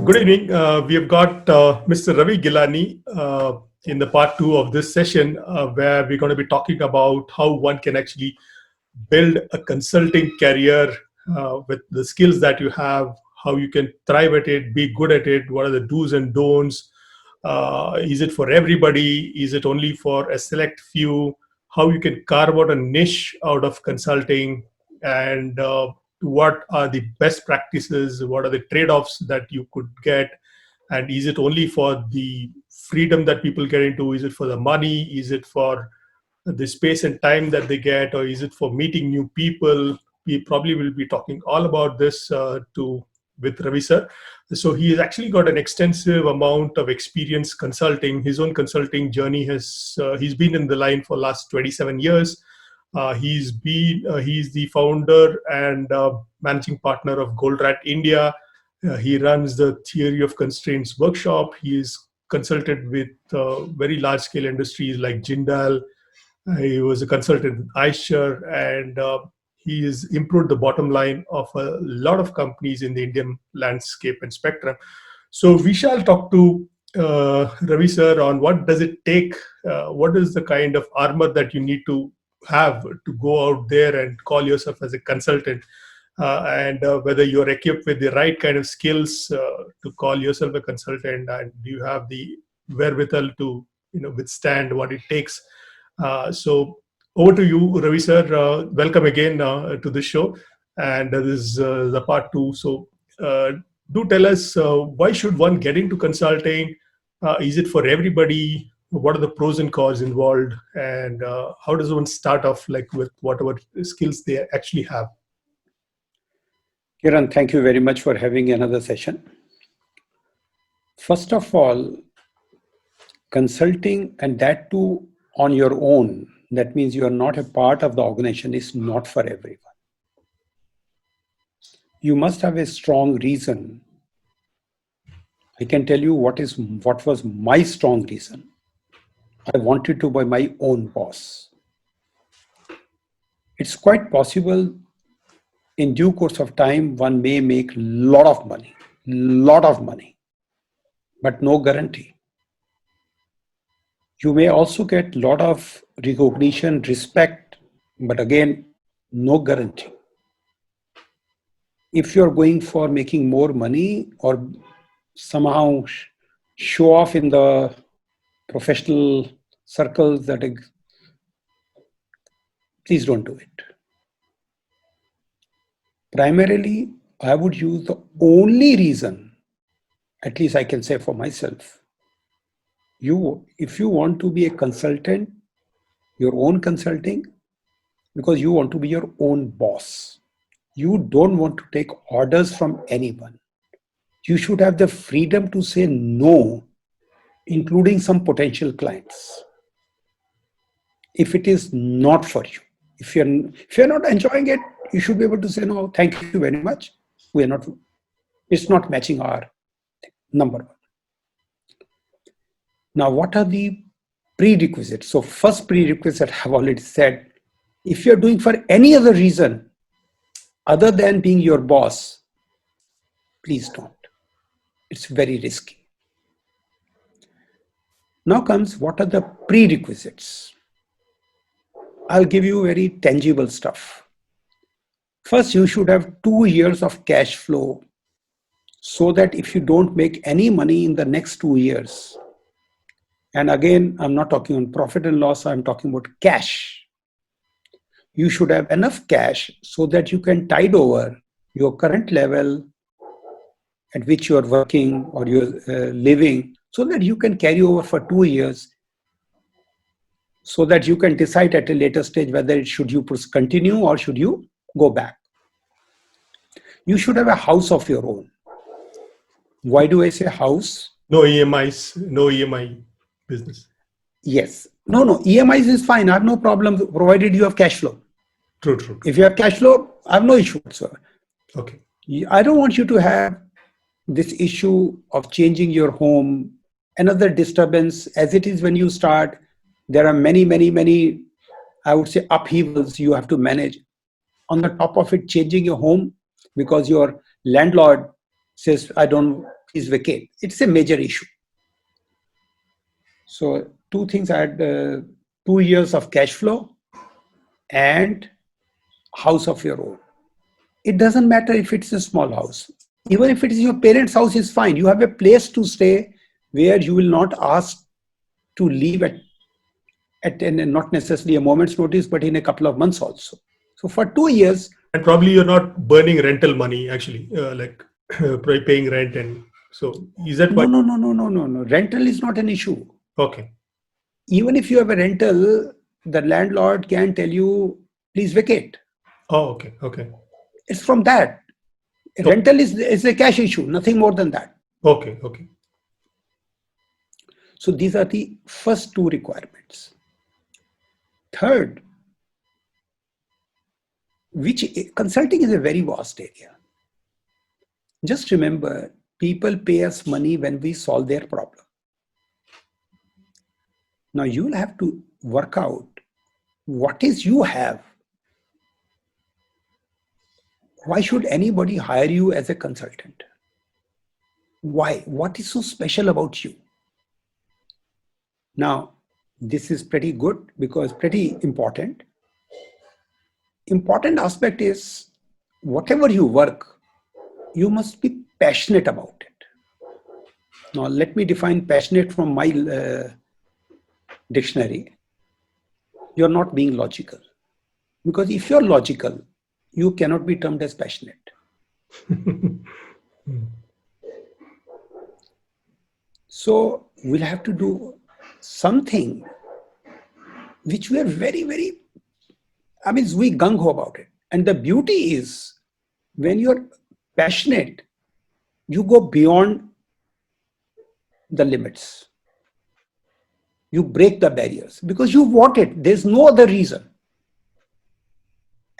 Good evening. We have got Mr. Ravi Gilani in the part two of this session, where we're going to be talking about how one can actually build a consulting career with the skills that you have, how you can thrive at it, be good at it, what are the do's and don'ts. Is it for everybody? Is it only for a select few? How you can carve out a niche out of consulting, and what are the best practices? What are the trade-offs that you could get? And is it only for the freedom that people get into? Is it for the money? Is it for the space and time that they get, or is it for meeting new people? We probably will be talking all about this to with Ravi sir. So he has actually got an extensive amount of experience consulting. His own consulting journey has he's been in the line for last 27 years. He's the founder and managing partner of Goldratt India. He runs the Theory of Constraints workshop. He is consulted with very large scale industries like Jindal. He was a consultant with Eicher, and he has improved the bottom line of a lot of companies in the Indian landscape and spectrum. So we shall talk to Ravi sir on what does it take, what is the kind of armor that you need to have to go out there and call yourself as a consultant, and whether you're equipped with the right kind of skills to call yourself a consultant, and do you have the wherewithal to withstand what it takes. So over to you, Ravi sir. Welcome again to the show, and this is the part two. So do tell us, why should one get into consulting? Is it for everybody? What are the pros and cons involved, and how does one start off, like, with whatever skills they actually have? Kiran, thank you very much for having another session. First of all, consulting, and that too on your own, that means you are not a part of the organization, is not for everyone. You must have a strong reason. I can tell you what was my strong reason. I wanted to be my own boss. It's quite possible in due course of time, one may make lot of money, but no guarantee. You may also get a lot of recognition, respect, but again, no guarantee. If you're going for making more money or somehow show off in the professional circles, please don't do it. Primarily, I would use the only reason, at least I can say for myself, if you want to be a consultant, your own consulting, because you want to be your own boss. You don't want to take orders from anyone. You should have the freedom to say no, including some potential clients, if it is not for you. If you're not enjoying it, you should be able to say no, thank you very much. It's not matching our number one. Now, what are the prerequisites? So first prerequisite I've already said, if you're doing for any other reason other than being your boss, please don't. It's very risky. Now comes, what are the prerequisites? I'll give you very tangible stuff. First, you should have 2 years of cash flow, so that if you don't make any money in the next 2 years, and again, I'm not talking on profit and loss, I'm talking about cash. You should have enough cash so that you can tide over your current level at which you are working or you're living, so that you can carry over for 2 years, so that you can decide at a later stage whether should you continue or should you go back. You should have a house of your own. Why do I say house? No EMIs, no EMI business. Yes. No, EMIs is fine. I have no problem, provided you have cash flow. True. If you have cash flow, I have no issue whatsoever. Okay. I don't want you to have this issue of changing your home, another disturbance. As it is when you start, there are many, I would say, upheavals you have to manage. On the top of it, changing your home because your landlord says, I don't please vacate. It's a major issue. So two things: I had 2 years of cash flow and house of your own. It doesn't matter if it's a small house. Even if it is your parents' house, is fine. You have a place to stay where you will not ask to leave at not necessarily a moment's notice, but in a couple of months also. So for 2 years. And probably you're not burning rental money actually, like paying rent. And so is that why? No. Rental is not an issue. Okay. Even if you have a rental, the landlord can tell you, please vacate. Oh, okay. Okay. It's from that. Rental is a cash issue, nothing more than that. Okay. Okay. So these are the first two requirements. Third, which consulting is a very vast area. Just remember, people pay us money when we solve their problem. Now you will have to work out what is you have. Why should anybody hire you as a consultant? Why? What is so special about you? Now, this is pretty good because pretty important. Important aspect is whatever you work, you must be passionate about it. Now, let me define passionate from my dictionary. You're not being logical. Because if you're logical, you cannot be termed as passionate. So we'll have to do something which we are very, very, we gung-ho about it. And the beauty is when you're passionate, you go beyond the limits. You break the barriers because you want it. There's no other reason.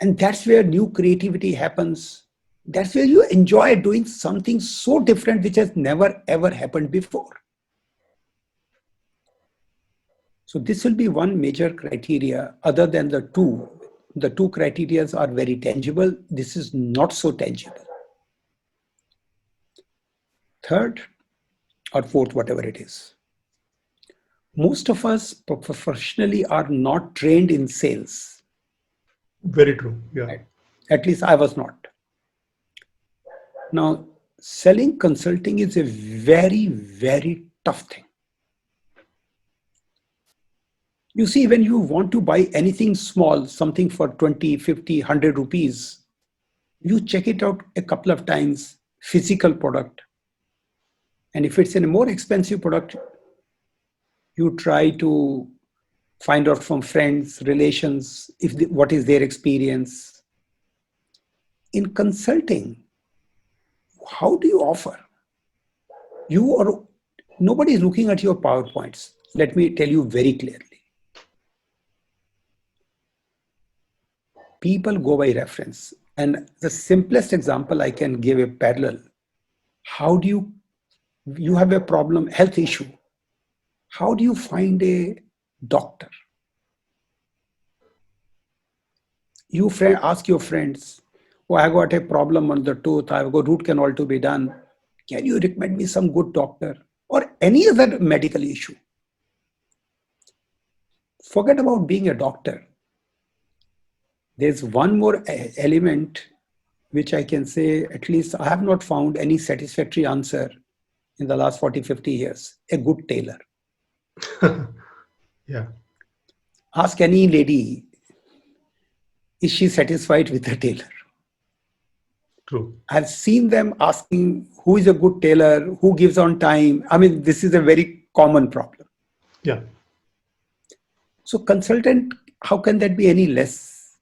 And that's where new creativity happens. That's where you enjoy doing something so different which has never ever happened before. So this will be one major criteria other than the two. The two criteria are very tangible. This is not so tangible. Third or fourth, whatever it is. Most of us professionally are not trained in sales. Very true. Yeah. Right? At least I was not. Now, selling consulting is a very, very tough thing. You see, when you want to buy anything small, something for 20, 50, 100 rupees, you check it out a couple of times, physical product. And if it's in a more expensive product, you try to find out from friends, relations, what is their experience. In consulting, how do you offer? Nobody is looking at your PowerPoints. Let me tell you very clearly. People go by reference. And the simplest example I can give a parallel. How do you have a problem, health issue. How do you find a doctor? You ask your friends, oh, I got a problem on the tooth. I've got root canal to be done. Can you recommend me some good doctor? Or any other medical issue. Forget about being a doctor. There's one more element which I can say, at least I have not found any satisfactory answer in the last 40, 50 years. A good tailor. Yeah. Ask any lady, is she satisfied with the tailor? True. I've seen them asking who is a good tailor, who gives on time. This is a very common problem. Yeah. So consultant, how can that be any less?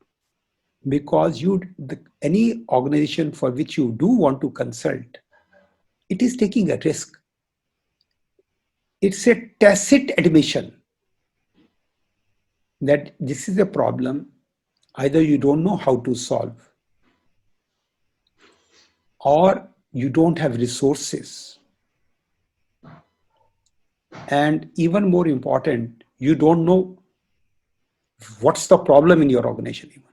Because any organization for which you do want to consult, it is taking a risk. It's a tacit admission that this is a problem either you don't know how to solve, or you don't have resources. And even more important, you don't know what's the problem in your organization even.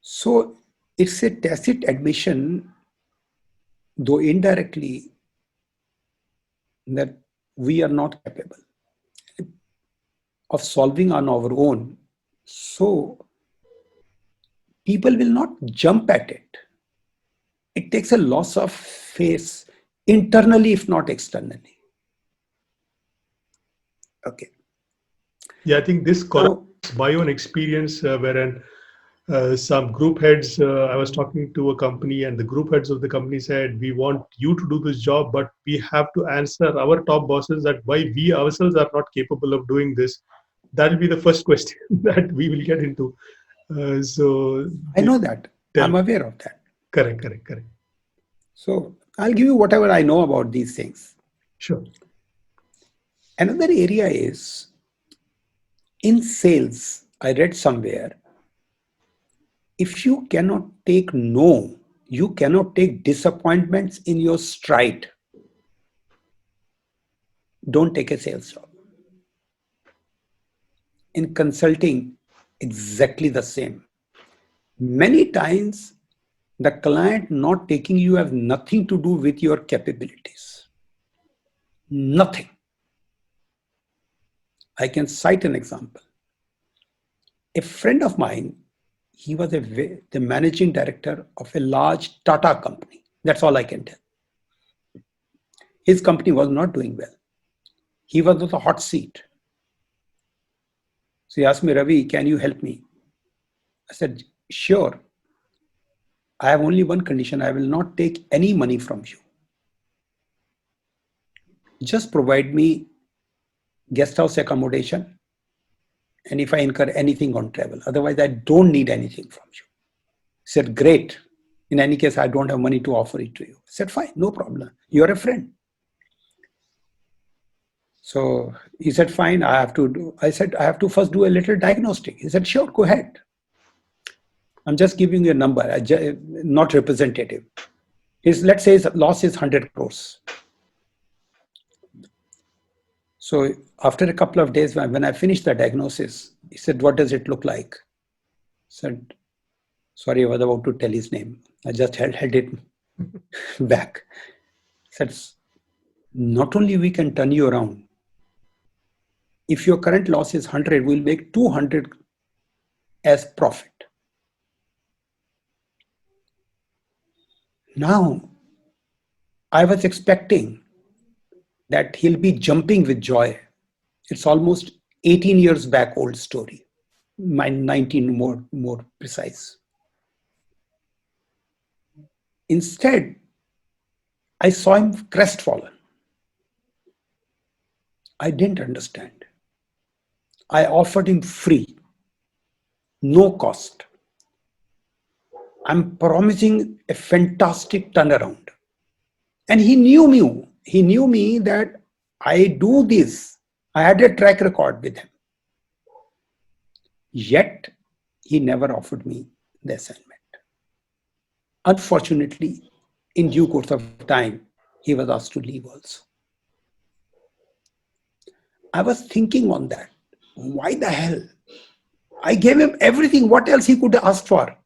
So It's a tacit admission, though indirectly, that we are not capable of solving on our own. So people will not jump at it. It takes a loss of faith internally, if not externally. Okay. Yeah, I think this Now, correlates my own experience wherein some group heads, I was talking to a company and the group heads of the company said, we want you to do this job, but we have to answer our top bosses that why we ourselves are not capable of doing this. That will be the first question that we will get into. So I they know that. tell, I'm aware of that. correct. So I'll give you whatever I know about these things. Sure. Another area is in sales. I read somewhere, if you cannot take no, you cannot take disappointments in your stride. Don't take a sales job. In consulting, exactly the same. Many times, the client not taking you has nothing to do with your capabilities. Nothing. I can cite an example. A friend of mine, he was the managing director of a large Tata company. That's all I can tell. His company was not doing well. He was on the hot seat. So he asked me, Ravi, can you help me? I said, sure. I have only one condition. I will not take any money from you. Just provide me guest house accommodation and if I incur anything on travel. Otherwise, I don't need anything from you. He said, great. In any case, I don't have money to offer it to you. I said, fine, no problem. You're a friend. So he said, fine, I said, I have to first do a little diagnostic. He said, sure, go ahead. I'm just giving you a number, not representative. Let's say his loss is 100 crores. So after a couple of days, when I finished the diagnosis, he said, what does it look like? I said, sorry, I was about to tell his name. I just held it back. He said, not only we can turn you around, if your current loss is 100, we'll make 200 as profit. Now, I was expecting that he'll be jumping with joy. It's almost 18 years back old story. My 19 more precise. Instead, I saw him crestfallen. I didn't understand. I offered him free, no cost. I'm promising a fantastic turnaround. And he knew me. He knew me that I do this. I had a track record with him. Yet, he never offered me the assignment. Unfortunately, in due course of time, he was asked to leave also. I was thinking on that. Why the hell? I gave him everything. What else he could ask for?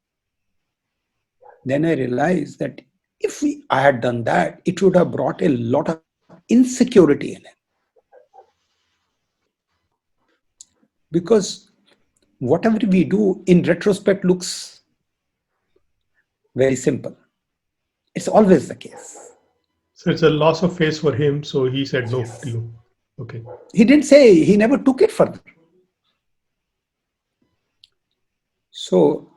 Then I realized that if I had done that, it would have brought a lot of insecurity in him. Because whatever we do in retrospect looks very simple. It's always the case. So it's a loss of face for him. So he said no Yes. to you. Okay. He didn't say, he never took it further. So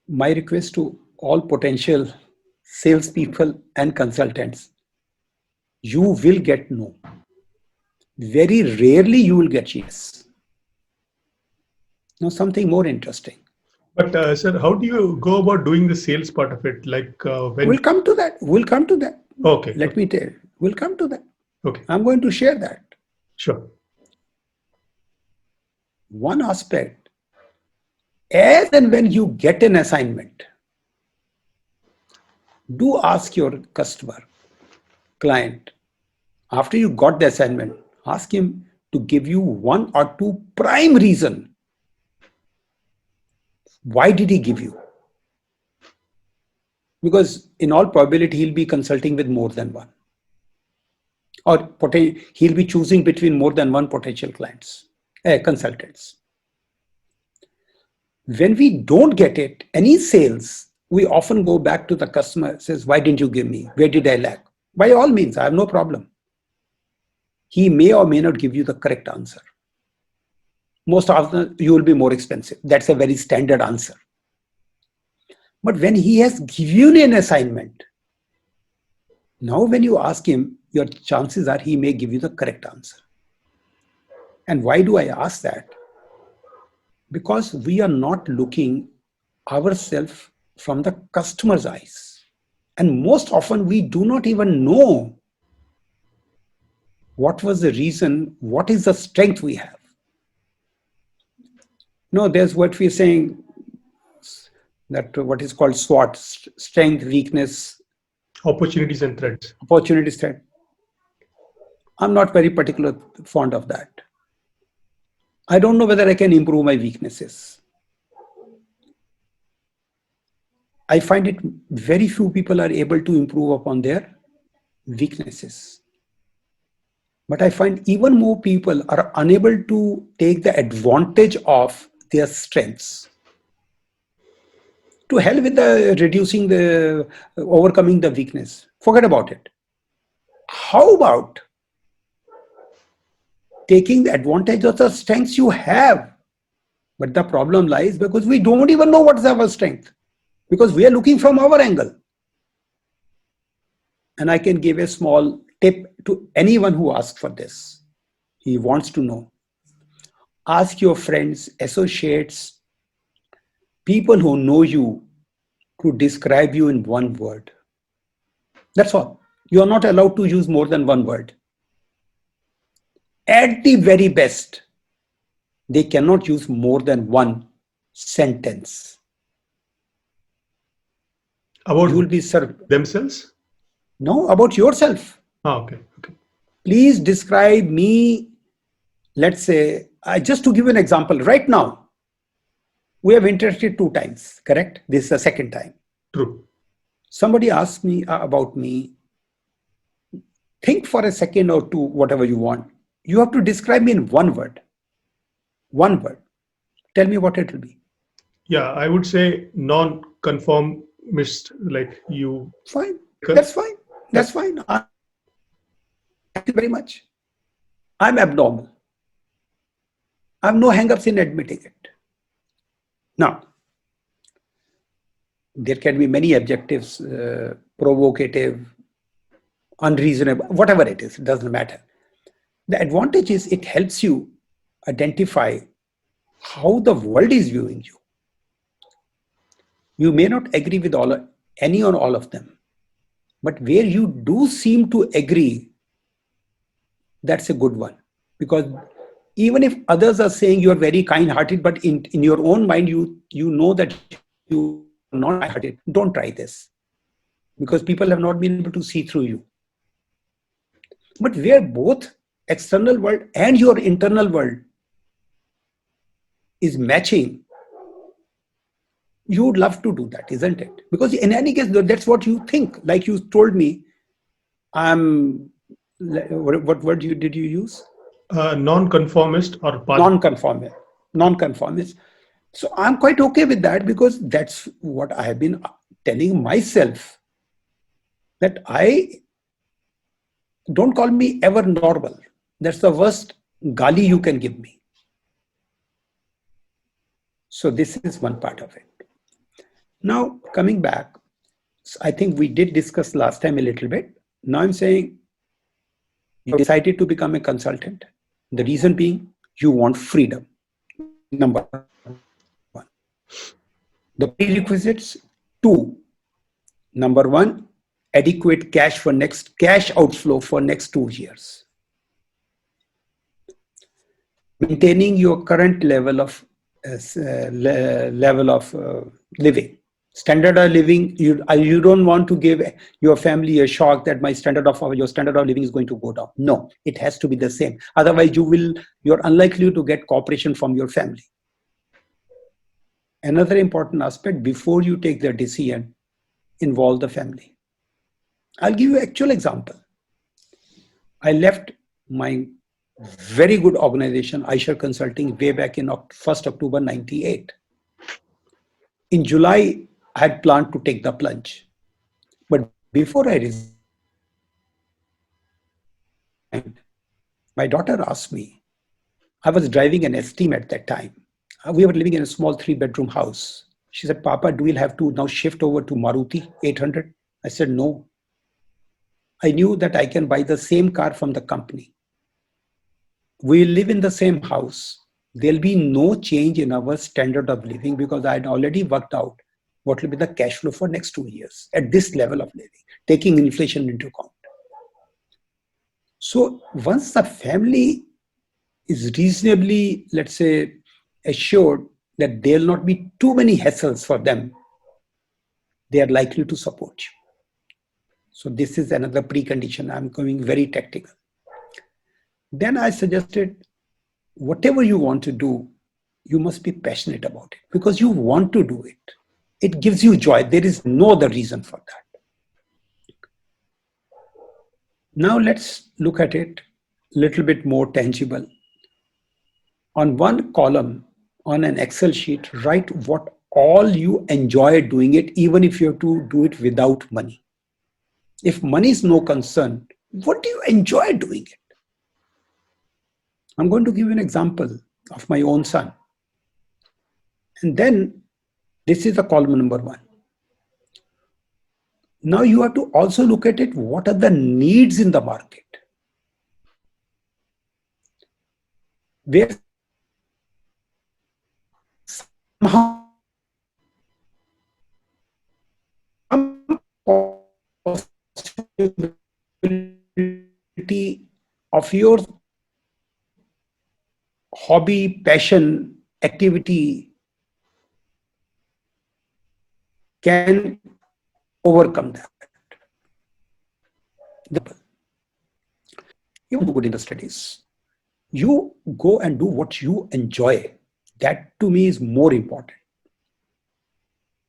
my request to all potential salespeople and consultants, you will get no. Very rarely you will get yes. Now something more interesting. But sir, how do you go about doing the sales part of it? Like when? We'll come to that. We'll come to that. Okay. Let me tell you. We'll come to that. Okay. I'm going to share that. Sure. One aspect, as and when you get an assignment, do ask your customer, client, after you got the assignment, ask him to give you one or two prime reason. Why did he give you? because in all probability, he'll be consulting with more than one, or he'll be choosing between more than one potential consultants. When we don't get it, any sales, we often go back to the customer, says, why didn't you give me? Where did I lack? By all means, I have no problem. He may or may not give you the correct answer. Most often, you will be more expensive. That's a very standard answer. But when he has given you an assignment, now when you ask him, your chances are he may give you the correct answer. And why do I ask that? Because we are not looking ourselves from the customer's eyes. And most often we do not even know what was the reason, what is the strength we have. No, there's what we're saying, that what is called SWOT, strength, weakness, opportunities and threats. Opportunities, threat. I'm not very particular fond of that. I don't know whether I can improve my weaknesses. I find it very few people are able to improve upon their weaknesses. But I find even more people are unable to take the advantage of their strengths. To hell with the overcoming the weakness. Forget about it. How about taking the advantage of the strengths you have? But the problem lies because we don't even know what's our strength, because we are looking from our angle. And I can give a small tip to anyone who asks for this. He wants to know. Ask your friends, associates, people who know you to describe you in one word. That's all. You are not allowed to use more than one word. At the very best, they cannot use more than one sentence. About you will be served. Themselves? No, about yourself. Okay. Please describe me. Let's say, just to give you an example, right now, we have interacted 2 times, correct? This is the second time. True. Somebody asks me about me. Think for a second or two, whatever you want. You have to describe me in one word. One word. Tell me what it will be. Yeah, I would say non-conformist, like you. Fine. That's fine. That's fine. Thank you very much. I'm abnormal. I have no hang-ups in admitting it. Now, there can be many adjectives, provocative, unreasonable, whatever it is, it doesn't matter. The advantage is it helps you identify how the world is viewing you. You may not agree with any or all of them, but where you do seem to agree, that's a good one. Because even if others are saying you are very kind-hearted, but in your own mind, you know that you are not kind-hearted, don't try this. Because people have not been able to see through you. But where both external world and your internal world is matching, you would love to do that, isn't it? Because in any case, that's what you think. Like you told me, what word did you use? Non-conformist or non-conformist. So I'm quite okay with that, because that's what I have been telling myself, that don't call me ever normal. That's the worst gali you can give me. So this is one part of it. Now, coming back, I think we did discuss last time a little bit. Now I'm saying you decided to become a consultant. The reason being you want freedom. Number one. The prerequisites, 2. Number 1, adequate cash outflow for next 2 years. Maintaining your current level of living. Standard of living, you don't want to give your family a shock that your standard of living is going to go down. No, it has to be the same. Otherwise, you're unlikely to get cooperation from your family. Another important aspect, before you take the decision, involve the family. I'll give you an actual example. I left my very good organization, Aisher Consulting, way back in 1st October 98. In July, I had planned to take the plunge. But before I resigned, my daughter asked me, I was driving an Esteem at that time. We were living in a small 3-bedroom house. She said, Papa, do we have to now shift over to Maruti 800? I said, no. I knew that I can buy the same car from the company. We live in the same house. There'll be no change in our standard of living because I had already worked out what will be the cash flow for next 2 years at this level of living, taking inflation into account. So once the family is reasonably, let's say, assured that there'll not be too many hassles for them, they are likely to support you. So this is another precondition. I'm going very tactical. Then I suggested, whatever you want to do, you must be passionate about it because you want to do it. It gives you joy. There is no other reason for that. Now let's look at it a little bit more tangible. On one column on an Excel sheet, write what all you enjoy doing it, even if you have to do it without money. If money is no concern, what do you enjoy doing it? I'm going to give you an example of my own son. And then this is the column number 1. Now you have to also look at it. What are the needs in the market? Where somehow some possibility of your hobby, passion, activity can overcome that. You do good in the studies. You go and do what you enjoy. That to me is more important.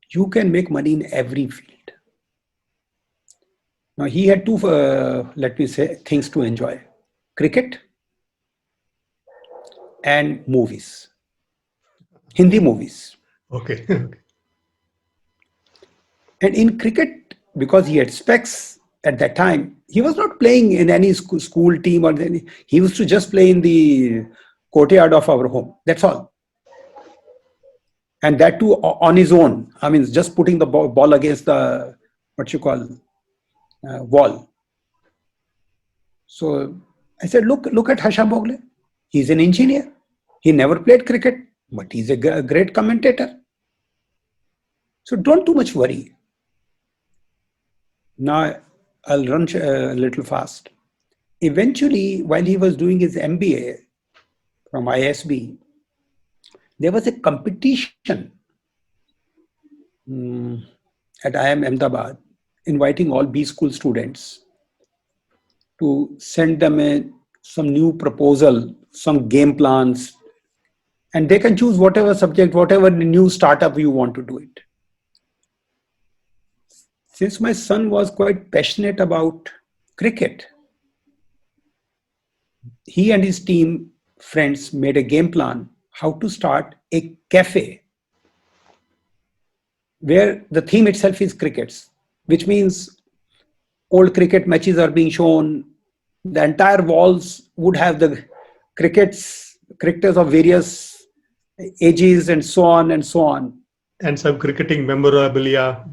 You can make money in every field. Now he had two, let me say, things to enjoy: cricket and movies, Hindi movies. Okay. And in cricket, because he had specs at that time, he was not playing in any school team or any. He used to just play in the courtyard of our home. That's all. And that too on his own. I mean, just putting the ball against the, what you call, wall. So I said, look at Harsha Bhogle. He's an engineer. He never played cricket, but he's a great commentator. So don't too much worry. Now I'll run a little fast. Eventually, while he was doing his MBA from ISB, there was a competition at IIM Ahmedabad, inviting all B school students to send them some new proposal, some game plans, and they can choose whatever subject, whatever new startup you want to do it. Since my son was quite passionate about cricket, he and his team friends made a game plan how to start a cafe where the theme itself is crickets, which means old cricket matches are being shown. The entire walls would have the cricketers of various ages and so on and so on. And some cricketing memorabilia.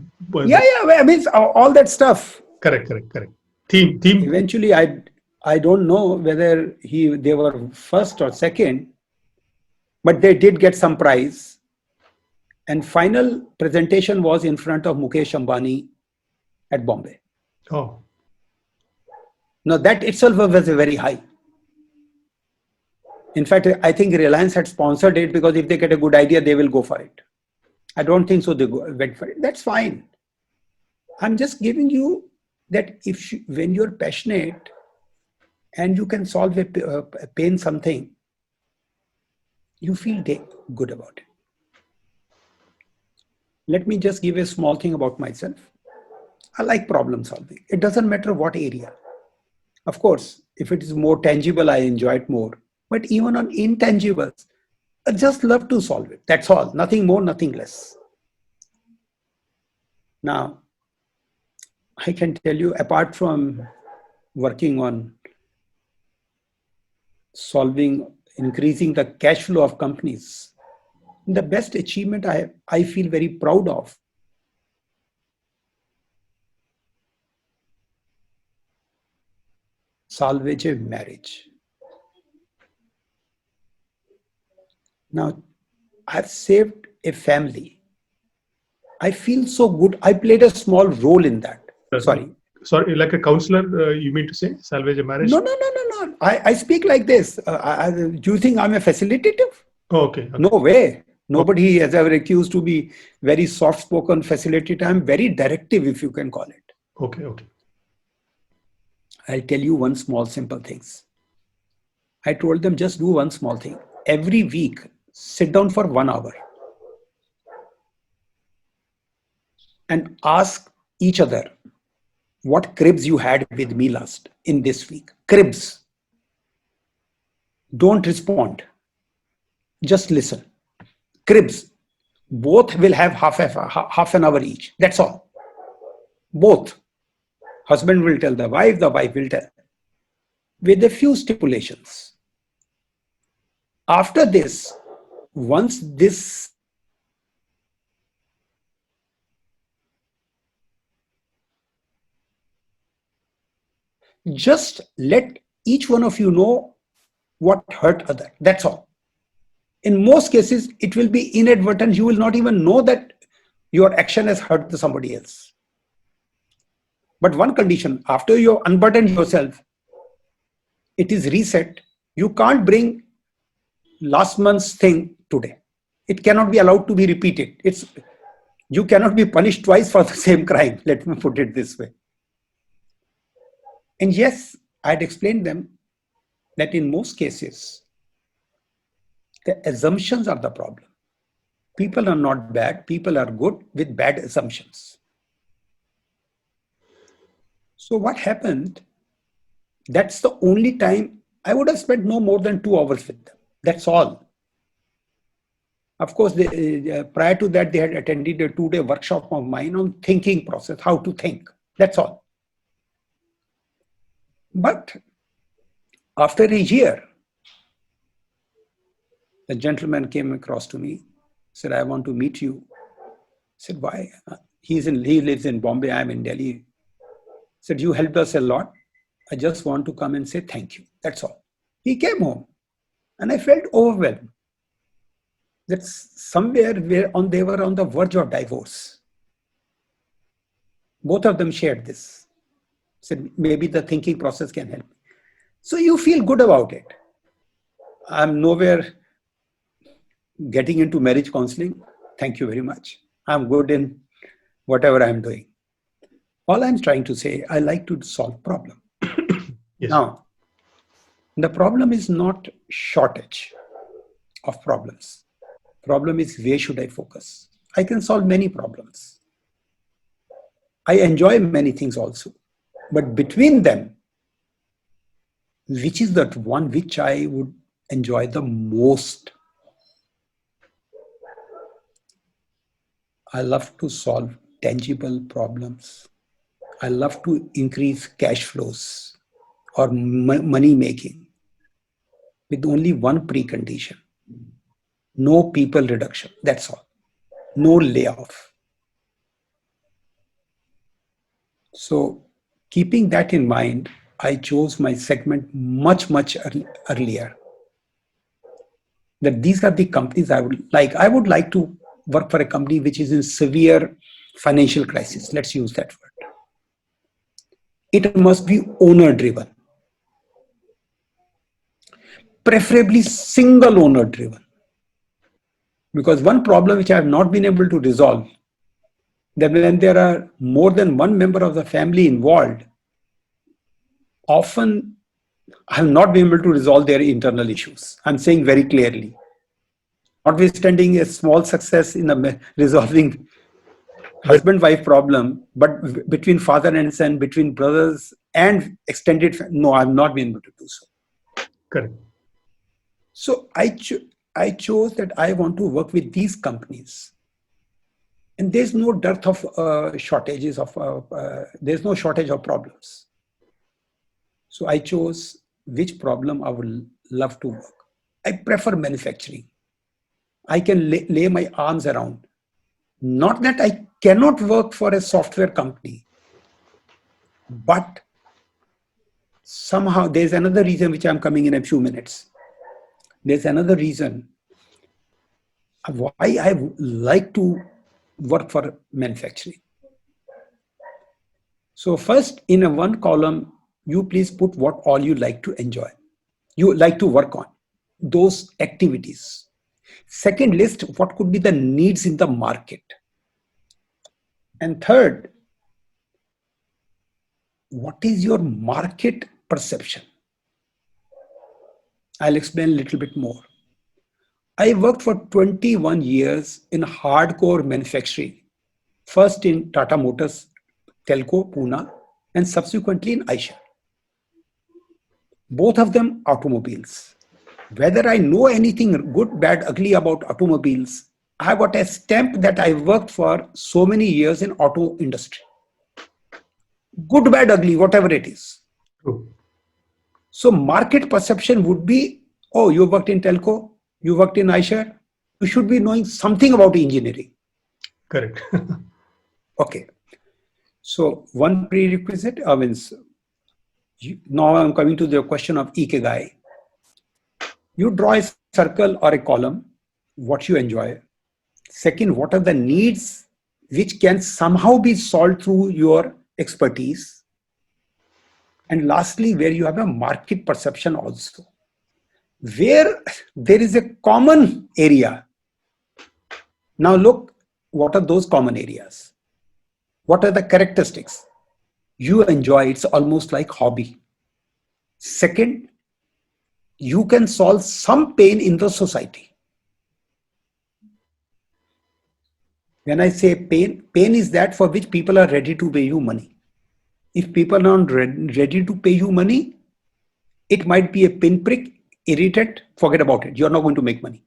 Yeah, I mean, all that stuff. Correct. Theme. Eventually, I don't know whether they were first or second, but they did get some prize. And final presentation was in front of Mukesh Ambani at Bombay. Oh. Now that itself was very high. In fact, I think Reliance had sponsored it because if they get a good idea, they will go for it. I don't think so they went for it. That's fine. I'm just giving you that when you're passionate and you can solve a pain something, you feel good about it. Let me just give a small thing about myself. I like problem solving. It doesn't matter what area. Of course, if it is more tangible, I enjoy it more. But even on intangibles, I just love to solve it. That's all. Nothing more, nothing less. Now, I can tell you, apart from working on solving, increasing the cash flow of companies, the best achievement I feel very proud of salvage a marriage. Now, I've saved a family. I feel so good. I played a small role in that. Sorry. Sorry, like a counselor, you mean to say? Salvage a marriage? No. I speak like this. Do you think I'm a facilitator? Oh, okay. No way. Nobody has ever accused to be very soft-spoken facilitator. I'm very directive, if you can call it. Okay. I'll tell you one small, simple things. I told them just do one small thing. Every week, sit down for 1 hour and ask each other what cribs you had with me last in this week. Cribs. Don't respond. Just listen. Cribs. Both will have half an hour each. That's all. Both. Husband will tell the wife will tell. With a few stipulations. After this, once this just let each one of you know what hurt other. That's all. In most cases, it will be inadvertent. You will not even know that your action has hurt somebody else. But one condition, after you unburden yourself, it is reset. You can't bring last month's thing today. It cannot be allowed to be repeated. You cannot be punished twice for the same crime. Let me put it this way. And yes, I'd explained them that in most cases, the assumptions are the problem. People are not bad. People are good with bad assumptions. So what happened? That's the only time I would have spent no more than 2 hours with them. That's all. Of course, prior to that, they had attended a 2-day workshop of mine on thinking process, how to think. That's all. But after a year, the gentleman came across to me, said, I want to meet you. I said, why? He lives in Bombay, I'm in Delhi. Said, you helped us a lot. I just want to come and say thank you. That's all. He came home and I felt overwhelmed. That somewhere they were on the verge of divorce. Both of them shared this. Said, maybe the thinking process can help. So you feel good about it. I'm nowhere getting into marriage counseling. Thank you very much. I'm good in whatever I'm doing. All I'm trying to say, I like to solve problem. Yes. Now, the problem is not shortage of problems. Problem is where should I focus? I can solve many problems. I enjoy many things also. But between them, which is that one which I would enjoy the most? I love to solve tangible problems. I love to increase cash flows or money making with only one precondition. No people reduction. That's all. No layoff. So keeping that in mind, I chose my segment much earlier. That these are the companies I would like. I would like to work for a company which is in severe financial crisis. Let's use that word. It must be owner driven. Preferably single owner driven. Because one problem which I have not been able to resolve, that when there are more than one member of the family involved, often I have not been able to resolve their internal issues. I'm saying very clearly. Notwithstanding a small success in resolving But husband-wife problem, but between father and son, between brothers and extended, no, I've not been able to do so. correct. So I chose that I want to work with these companies. And there's no dearth of shortages of, there's no shortage of problems. So I chose which problem I would love to work. I prefer manufacturing. I can lay my arms around. Not that I cannot work for a software company, but somehow there's another reason which I'm coming in a few minutes. There's another reason why I like to work for manufacturing. So first, in a one column, you please put what all you like to enjoy, you like to work on, those activities. Second, list what could be the needs in the market. And third, what is your market perception? I'll explain a little bit more. I worked for 21 years in hardcore manufacturing, first in Tata Motors, Telco, Pune, and subsequently in Eicher. Both of them automobiles. Whether I know anything good, bad, ugly about automobiles, I got a stamp that I worked for so many years in auto industry. Good, bad, ugly, whatever it is. True. So market perception would be, oh, you worked in Telco, you worked in Eicher, you should be knowing something about engineering. Correct. Okay. So one prerequisite means, now I'm coming to the question of Ikigai. You draw a circle or a column, what you enjoy. Second, what are the needs which can somehow be solved through your expertise. And lastly, where you have a market perception also. Where there is a common area. Now look, what are those common areas? What are the characteristics? You enjoy, it's almost like hobby. Second, you can solve some pain in the society. When I say pain, pain is that for which people are ready to pay you money. If people are not ready to pay you money, it might be a pinprick, irritate, forget about it. You're not going to make money.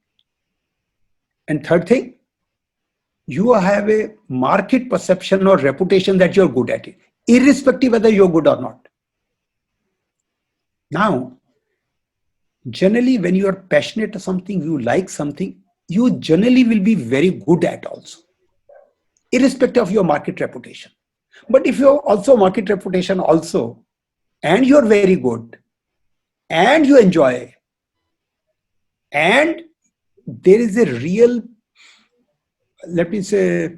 And third thing, you have a market perception or reputation that you're good at it, irrespective whether you're good or not. Now, generally, when you are passionate or something, you like something, you generally will be very good at also, irrespective of your market reputation. But if you're also market reputation also, and you're very good, and you enjoy, and there is a real, let me say,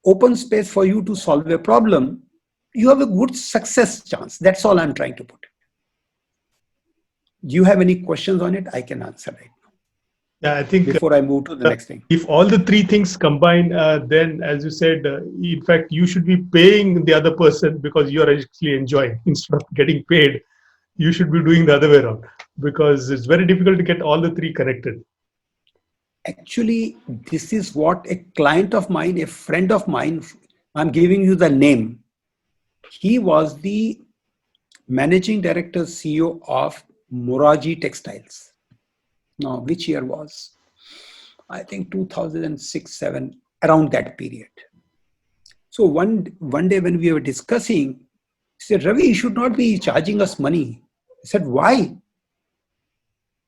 open space for you to solve a problem, you have a good success chance. That's all I'm trying to put. Do you have any questions on it? I can answer right now. Yeah, I think before I move to the next thing. If all the three things combine, then as you said, in fact, you should be paying the other person because you're actually enjoying. Instead of getting paid, you should be doing the other way around, because it's very difficult to get all the three connected. Actually, this is what a client of mine, a friend of mine, I'm giving you the name. He was the managing director, CEO of Moraji Textiles. Now, which year was? I think 2006-07, around that period. So one day when we were discussing, he said, Ravi, you should not be charging us money. I said, why? He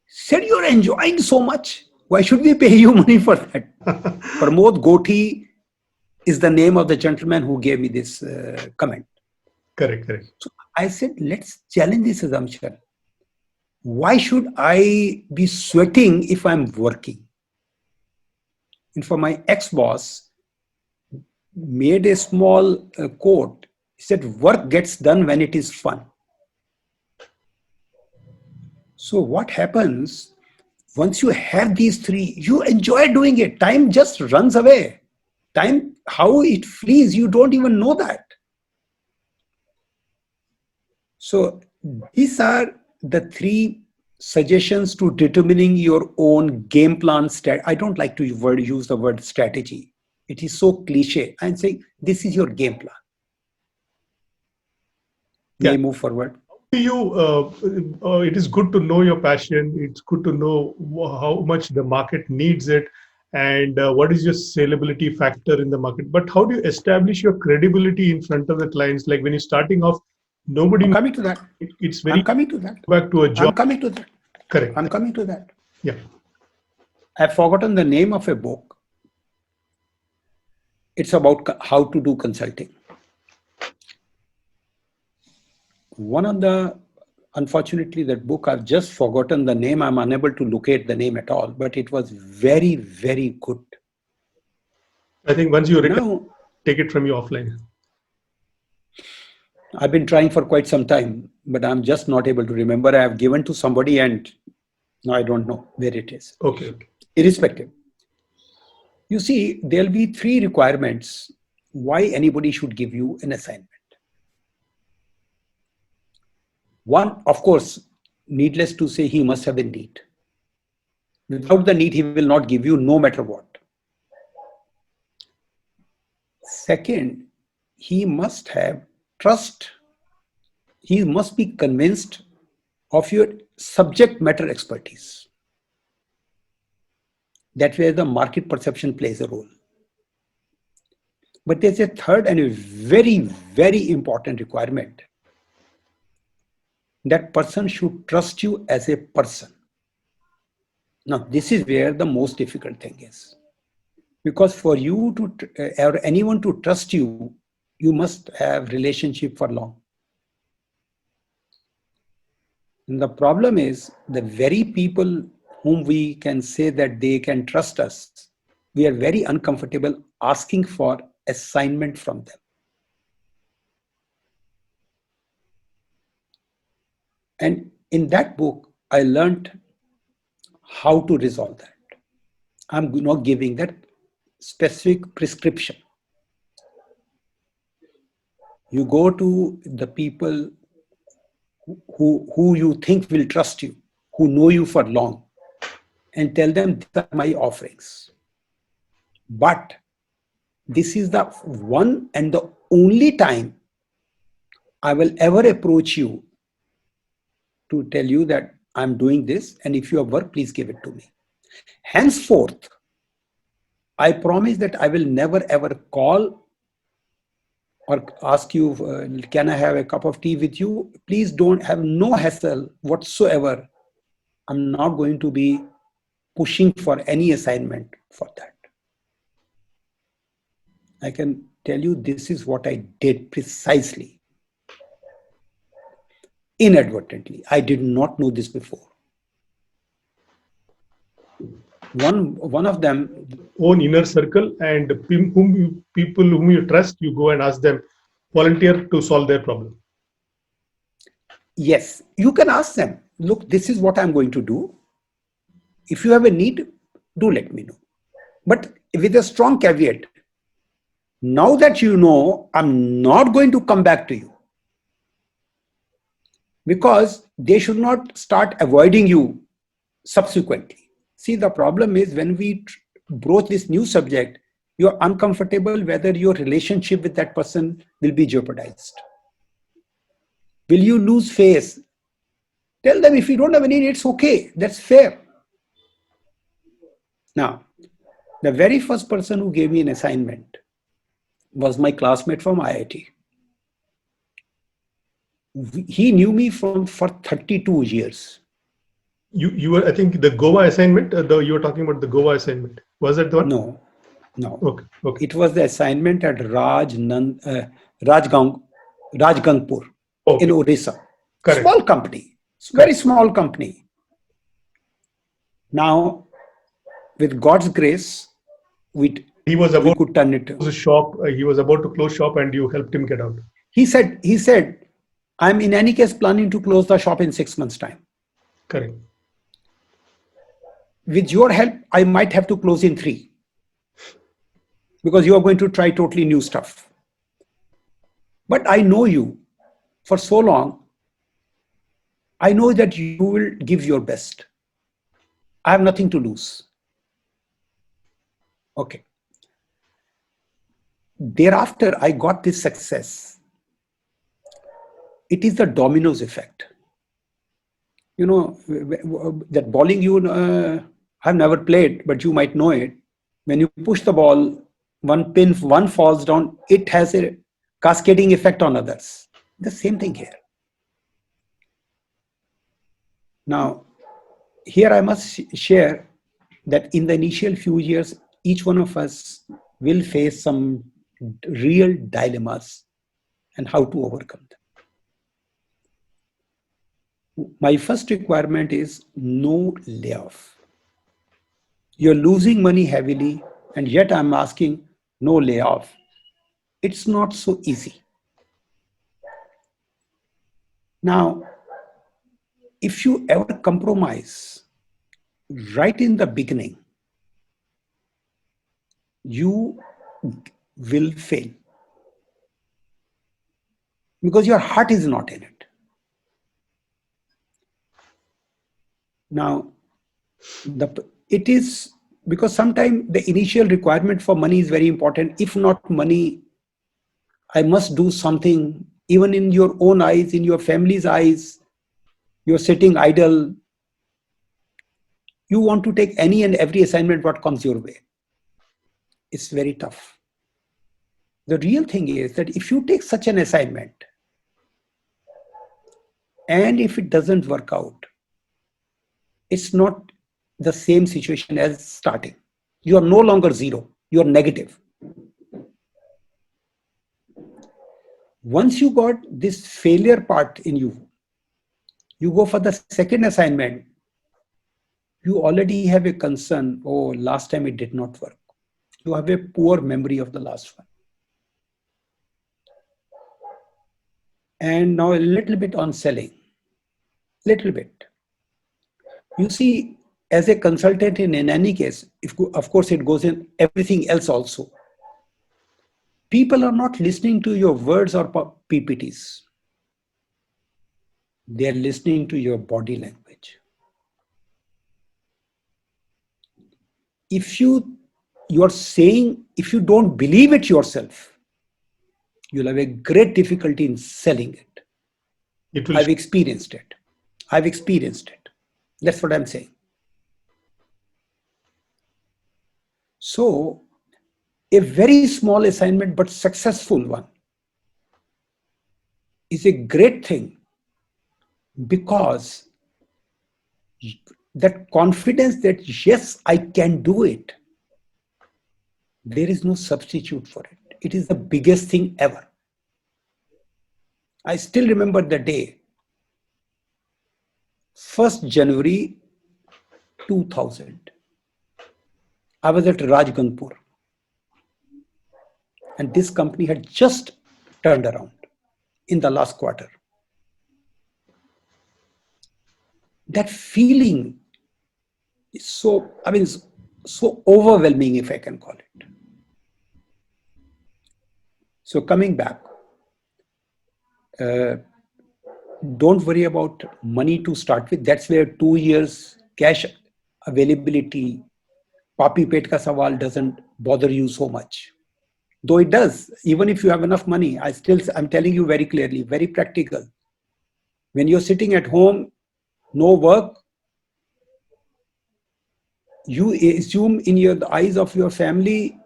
said, you're enjoying so much. Why should we pay you money for that? Pramod Gothi is the name of the gentleman who gave me this comment. Correct. So I said, let's challenge this assumption. Why should I be sweating if I'm working? And for my ex-boss, made a small quote. He said, work gets done when it is fun. So what happens, once you have these three, you enjoy doing it. Time just runs away. Time, how it flees, you don't even know that. So these are the three suggestions to determining your own game plan. I don't like to use the word strategy. It is so cliche. I'm saying this is your game plan. May Yeah. I move forward? It is good to know your passion. It's good to know how much the market needs it, and what is your saleability factor in the market. But how do you establish your credibility in front of the clients? Like when you're starting off, nobody I'm knows. coming to that. It's I'm very coming to that. back to a I'm job. coming to that. Correct. I'm coming to that. Yeah. I've forgotten the name of a book. It's about how to do consulting. One of the, unfortunately, that book, I've just forgotten the name. I'm unable to locate the name at all, but it was very, very good. I think once you Now, take it from you offline. I've been trying for quite some time, but I'm just not able to remember. I have given to somebody and now I don't know where it is. Okay. Irrespective. You see, there'll be 3 requirements why anybody should give you an assignment. One, of course, needless to say, he must have a need. Without the need, he will not give you no matter what. Second, he must have trust. He must be convinced of your subject matter expertise. That's where the market perception plays a role. But there's a third and a very, very important requirement. That person should trust you as a person. Now, this is where the most difficult thing is. Because for you to, or anyone to trust you, you must have relationship for long. And the problem is the very people whom we can say that they can trust us, we are very uncomfortable asking for assignment from them. And in that book, I learned how to resolve that. I'm not giving that specific prescription. You go to the people who you think will trust you, who know you for long, and tell them, these are my offerings. But this is the one and the only time I will ever approach you to tell you that I'm doing this, and if you have work, please give it to me. Henceforth, I promise that I will never ever call or ask you, can I have a cup of tea with you? Please don't have no hassle whatsoever. I'm not going to be pushing for any assignment for that. I can tell you this is what I did precisely. Inadvertently. I did not know this before. One of them, Own inner circle, and people whom you trust, you go and ask them, volunteer to solve their problem. yes, you can ask them, look, this is what I'm going to do. If you have a need, do let me know. But with a strong caveat, now that you know, I'm not going to come back to you. Because they should not start avoiding you subsequently. See, the problem is when we broach this new subject, you're uncomfortable whether your relationship with that person will be jeopardized. Will you lose face? Tell them if you don't have any need, it's okay. That's fair. Now, the very first person who gave me an assignment was my classmate from IIT. He knew me for 32 years. You were, I think, the Goa assignment. You were talking about the Goa assignment. Was that the one? No. Okay. It was the assignment at Rajgangpur in Orissa. Correct. Small company, very small company. Now, with God's grace, we could turn it. Close a shop. He was about to close shop, and you helped him get out. He said, I'm in any case planning to close the shop in 6 months' time. Correct. With your help, I might have to close in 3. Because you are going to try totally new stuff. But I know you for so long. I know that you will give your best. I have nothing to lose. Okay. thereafter I got this success. It is the dominoes effect. You know, that bowling, I've never played, but you might know it. When you push the ball, one falls down, it has a cascading effect on others. The same thing here. Now, here I must share that in the initial few years, each one of us will face some real dilemmas and how to overcome them. My first requirement is no layoff. You're losing money heavily, and yet I'm asking no layoff. It's not so easy. Now, if you ever compromise right in the beginning, you will fail because your heart is not in it. Now, it is because sometimes the initial requirement for money is very important. If not money, I must do something, even in your own eyes, in your family's eyes. You're sitting idle. You want to take any and every assignment what comes your way. It's very tough. The real thing is that if you take such an assignment and if it doesn't work out, it's not the same situation as starting. You are no longer zero, you are negative. Once you got this failure part in you, you go for the second assignment, you already have a concern, oh, last time it did not work. You have a poor memory of the last one. And now a little bit on selling. Little bit. You see, as a consultant in any case, of course it goes in everything else also. People are not listening to your words or PPTs. They are listening to your body language. If you are saying, if you don't believe it yourself, you'll have a great difficulty in selling it. I've experienced it. I've experienced it. That's what I'm saying. So, a very small assignment but successful one is a great thing, because that confidence that yes, I can do it, there is no substitute for it. It is the biggest thing ever. I still remember the day, 1st January 2000. I was at Rajgangpur, and this company had just turned around in the last quarter. That feeling is so overwhelming, if I can call it. So coming back, don't worry about money to start with. That's where 2 years cash availability, papi pet ka sawal doesn't bother you so much. Though it does, even if you have enough money, I'm telling you very clearly, very practical. When you're sitting at home, no work, you assume in the eyes of your family,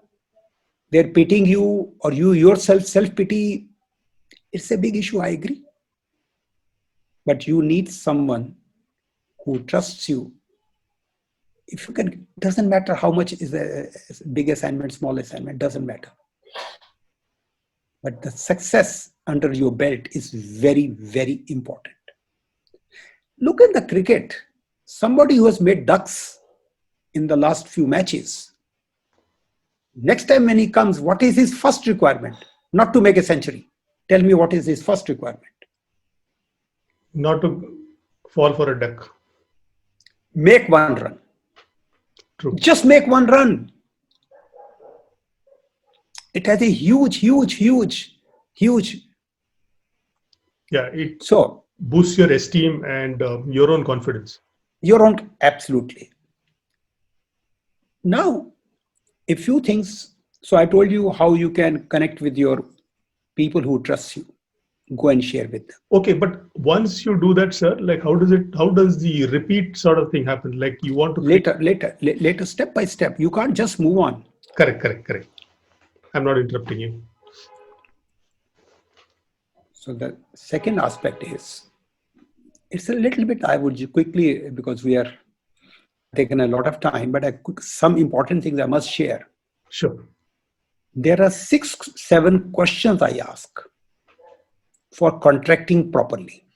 they're pitying you, or you yourself self-pity. It's a big issue, I agree. But you need someone who trusts you. If you can, doesn't matter how much is a big assignment, small assignment, doesn't matter. But the success under your belt is very, very important. Look at the cricket. Somebody who has made ducks in the last few matches. Next time when he comes, what is his first requirement? Not to make a century. Tell me what is his first requirement. Not to fall for a duck. Make one run. True. Just make one run. It has a huge. Yeah, it boosts your esteem and your own confidence. Absolutely. Now, a few things So I told you how you can connect with your people who trust you. Go and share with them. Okay, but once you do that, sir, like how does the repeat sort of thing happen? Like you want to Later, step by step. You can't just move on. Correct. I'm not interrupting you. So the second aspect is, it's a little bit, I would quickly, because we are taking a lot of time, but some important things I must share. Sure. There are 6-7 questions I ask for contracting properly.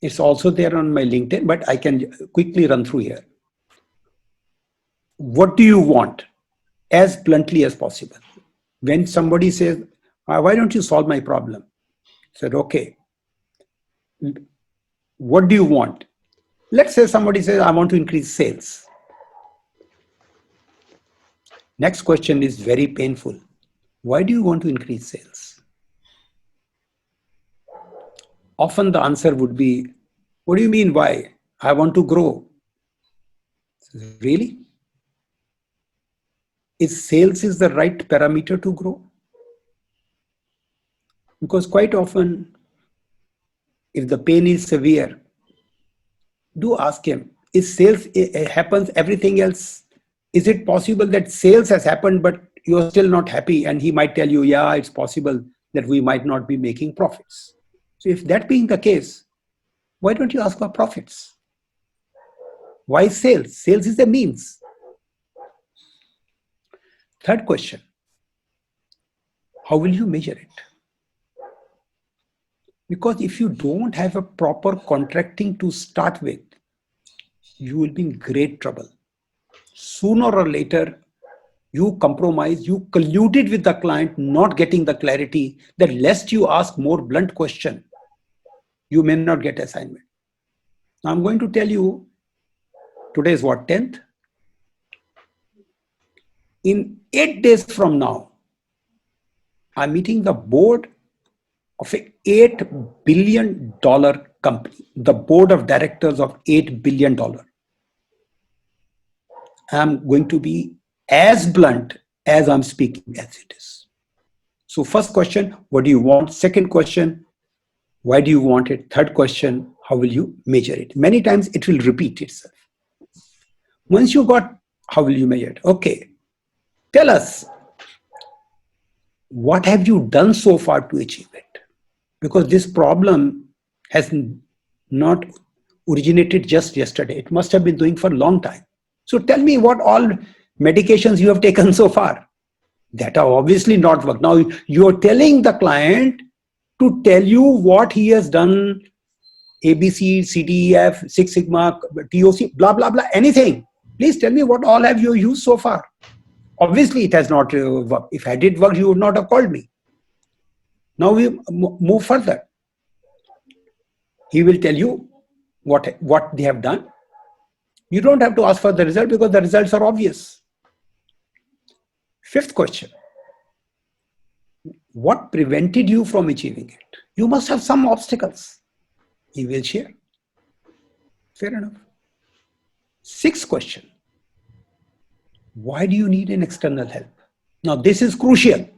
It's also there on my LinkedIn, but I can quickly run through here. What do you want? As bluntly as possible. When somebody says, why don't you solve my problem? I said, okay. What do you want? Let's say somebody says, I want to increase sales. Next question is very painful. Why do you want to increase sales? Often the answer would be, what do you mean why? I want to grow. Really? Is sales is the right parameter to grow? Because quite often, if the pain is severe, do ask him, is sales, it happens, everything else, is it possible that sales has happened, but you're still not happy? And he might tell you, yeah, it's possible that we might not be making profits. So if that being the case, why don't you ask for profits? Why sales? Sales is a means. Third question, how will you measure it? Because if you don't have a proper contracting to start with, you will be in great trouble. Sooner or later, you compromise, you colluded with the client, not getting the clarity that lest you ask more blunt question, you may not get assignment. Now I'm going to tell you, today is what, 10th? In 8 days from now, I'm meeting the board of an $8 billion company, the board of directors of $8 billion. I'm going to be as blunt as I'm speaking as it is. So first question, what do you want? Second question, why do you want it? Third question, how will you measure it? Many times it will repeat itself. Once you got, how will you measure it? Okay, tell us, what have you done so far to achieve it? Because this problem has not originated just yesterday. It must have been doing for a long time. So tell me what all medications you have taken so far that are obviously not work. Now you're telling the client to tell you what he has done, ABC, CDEF, Six Sigma, TOC, blah, blah, blah, anything. Please tell me what all have you used so far. Obviously it has not worked. If I did work, you would not have called me. Now we move further. He will tell you what they have done. You don't have to ask for the result because the results are obvious. Fifth question. What prevented you from achieving it? You must have some obstacles. He will share. Fair enough. Sixth question. Why do you need an external help? Now this is crucial.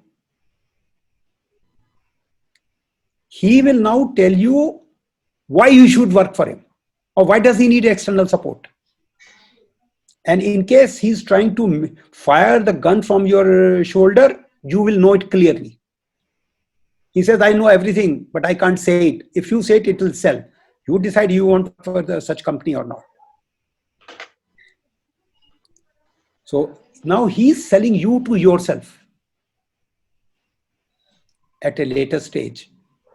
He will now tell you why you should work for him or why does he need external support. And in case he's trying to fire the gun from your shoulder, you will know it clearly. He says, I know everything, but I can't say it. If you say it, it will sell. You decide you want for such company or not. So now he's selling you to yourself at a later stage,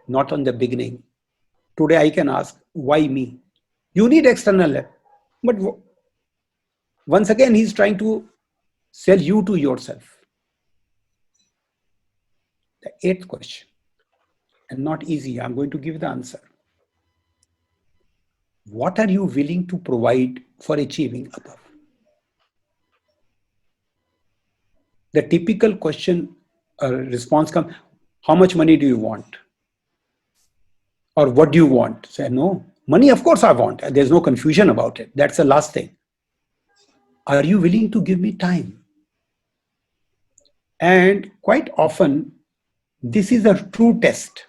not on the beginning. Today I can ask, why me? You need external help. But once again, he's trying to sell you to yourself. The eighth question, and not easy, I'm going to give the answer. What are you willing to provide for achieving above? The typical question response comes, how much money do you want? Or what do you want? Say, no, money, of course I want. There's no confusion about it. That's the last thing. Are you willing to give me time? And quite often, this is a true test.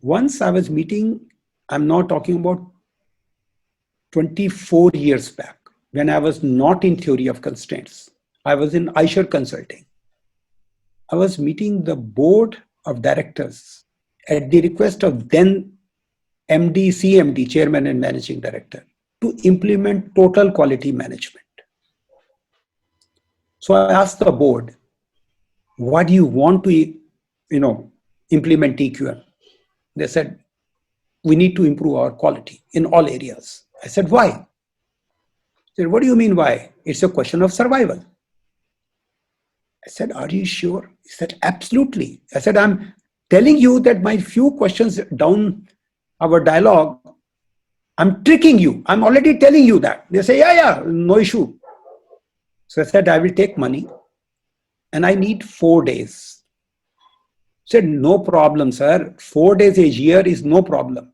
Once I was meeting, I'm now talking about 24 years back, when I was not in theory of constraints. I was in Eicher Consulting. I was meeting the board of directors at the request of then MD, CMD, Chairman and Managing Director, to implement total quality management. So I asked the board, what do you want to, implement TQM? They said, we need to improve our quality in all areas. I said, why? They said, what do you mean why? It's a question of survival. I said, are you sure? He said, absolutely. I said, I'm telling you that my few questions down our dialogue, I'm tricking you. I'm already telling you that. They say, yeah, no issue. So I said, I will take money and I need 4 days. I said, no problem, sir. 4 days a year is no problem.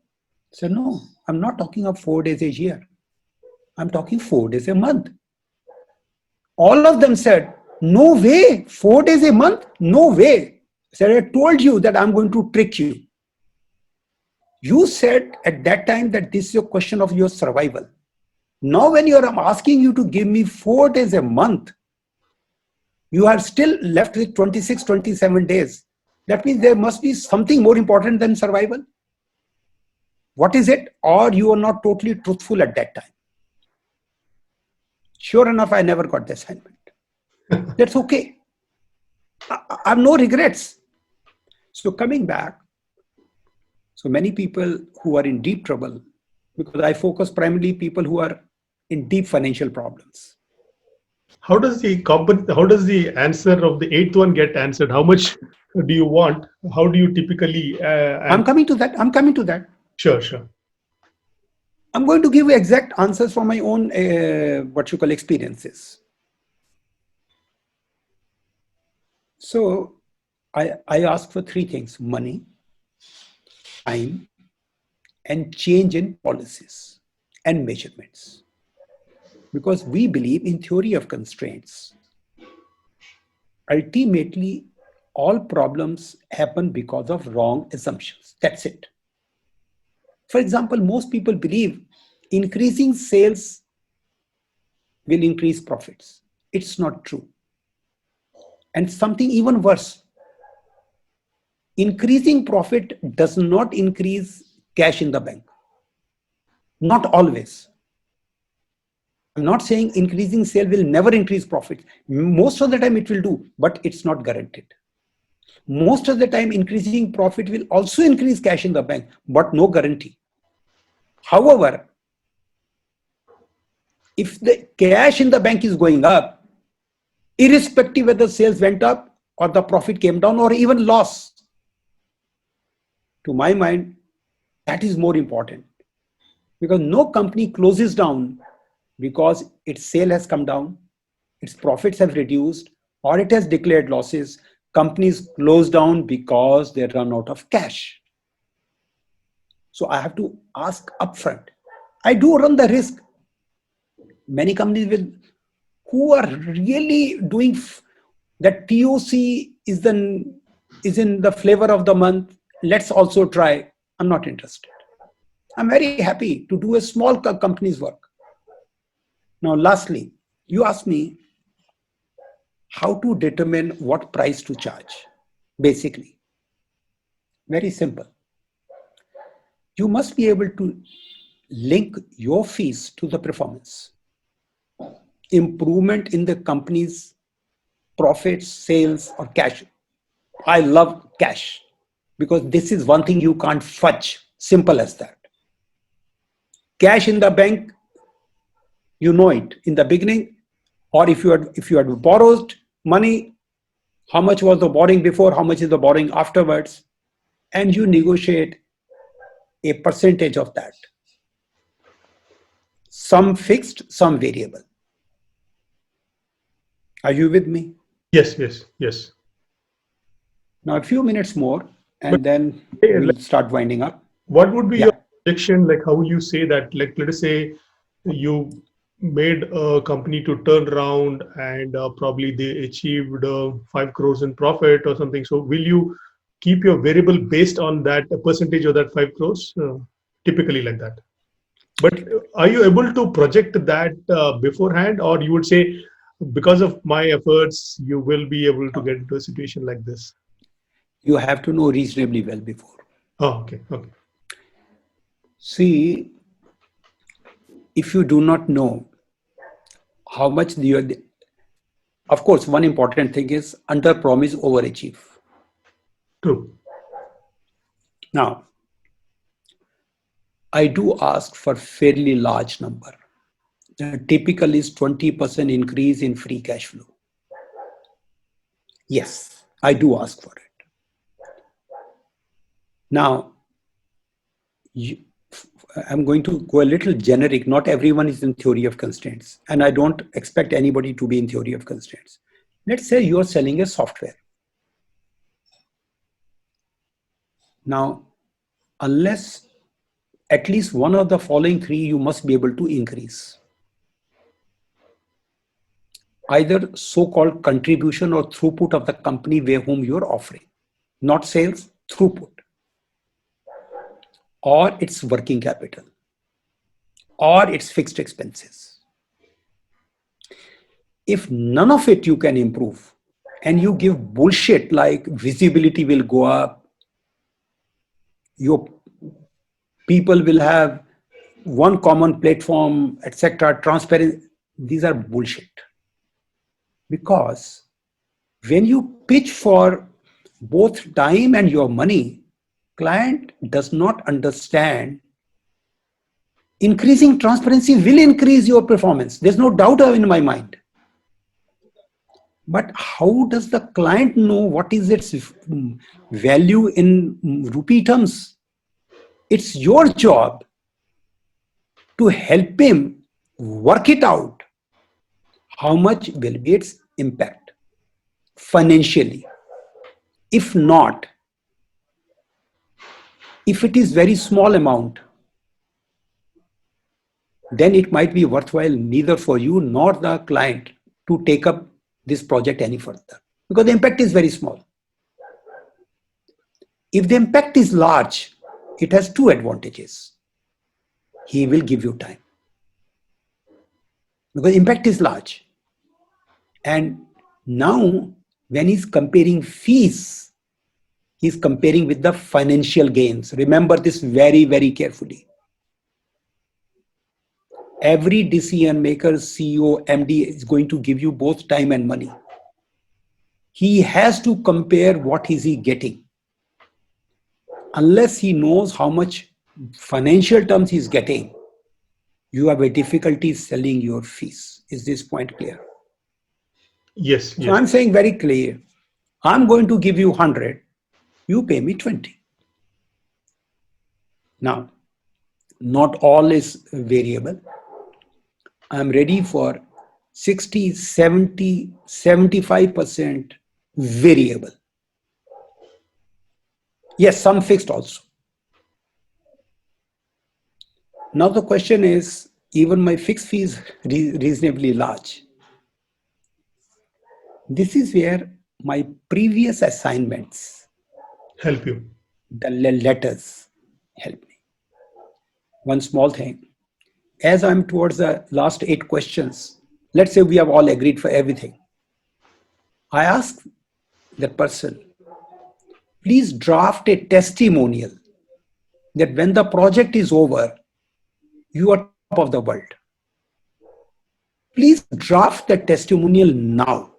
I said, no, I'm not talking of 4 days a year. I'm talking 4 days a month. All of them said, no way, 4 days a month? No way. I said, I told you that I'm going to trick you. You said at that time that this is a question of your survival. Now when I'm asking you to give me 4 days a month, you are still left with 26, 27 days. That means there must be something more important than survival. What is it? Or you are not totally truthful at that time. Sure enough, I never got the assignment. That's okay. I have no regrets. So coming back, so many people who are in deep trouble, because I focus primarily people who are in deep financial problems. How does the answer of the eighth one get answered? How much do you want? How do you typically? I'm coming to that. Sure. I'm going to give you exact answers from my own experiences. So I ask for 3 things: money, time, and change in policies and measurements. Because we believe in theory of constraints. Ultimately, all problems happen because of wrong assumptions. That's it. For example, most people believe increasing sales will increase profits. It's not true. And something even worse, increasing profit does not increase cash in the bank. Not always. I'm not saying increasing sale will never increase profit. Most of the time it will do, but it's not guaranteed. Most of the time increasing profit will also increase cash in the bank, but no guarantee. However, if the cash in the bank is going up, irrespective whether sales went up or the profit came down or even loss, to my mind, that is more important. Because no company closes down because its sale has come down, its profits have reduced, or it has declared losses. Companies close down because they run out of cash. So I have to ask upfront. I do run the risk. Many companies who are really doing that TOC is in the flavor of the month. Let's also try. I'm not interested. I'm very happy to do a small company's work. Now, lastly, you asked me how to determine what price to charge. Basically, very simple. You must be able to link your fees to the performance. Improvement in the company's profits, sales, or cash. I love cash because this is one thing you can't fudge. Simple as that. Cash in the bank, you know it in the beginning, or if you had borrowed money, how much was the borrowing before, how much is the borrowing afterwards, and you negotiate a percentage of that. Some fixed, some variable. Are you with me? Yes. Now a few minutes more, and then we'll start winding up. What would be your projection? Like how you say that? Like let us say you made a company to turn around and probably they achieved 5 crores in profit or something. So will you keep your variable based on that a percentage of that 5 crores? Typically like that. But are you able to project that beforehand, or you would say because of my efforts, you will be able to get into a situation like this? You have to know reasonably well before. Oh, okay, okay. See, if you do not know how much you, of course, one important thing is under promise, overachieve. True. Now, I do ask for fairly large number. Typical is 20% increase in free cash flow. Yes, I do ask for it. Now, I'm going to go a little generic. Not everyone is in theory of constraints, and I don't expect anybody to be in theory of constraints. Let's say you're selling a software. Now, unless at least one of the following three you must be able to increase. Either so-called contribution or throughput of the company where whom you're offering. Not sales, throughput. Or it's working capital. Or it's fixed expenses. If none of it you can improve, and you give bullshit like visibility will go up, your people will have one common platform, etc., transparent, these are bullshit. Because when you pitch for both time and your money, client does not understand increasing transparency will increase your performance. There's no doubt in my mind. But how does the client know what is its value in rupee terms? It's your job to help him work it out. How much will be its impact financially? If not, if it is very small amount, then it might be worthwhile neither for you nor the client to take up this project any further, because the impact is very small. If the impact is large, it has two advantages. He will give you time, because impact is large. And now when he's comparing fees, he's comparing with the financial gains. Remember this very, very carefully. Every decision maker, CEO, MD is going to give you both time and money. He has to compare what is he getting. Unless he knows how much financial terms he's getting, you have a difficulty selling your fees. Is this point clear? Yes, So yes. I'm saying very clear, I'm going to give you 100, you pay me 20. Now, not all is variable. I'm ready for 60, 70, 75% variable. Yes, some fixed also. Now the question is, even my fixed fee is reasonably large. This is where my previous assignments, Help you. the letters, help me. One small thing. As I'm towards the last 8 questions, let's say we have all agreed for everything. I ask the person, please draft a testimonial that when the project is over, you are top of the world. Please draft the testimonial now.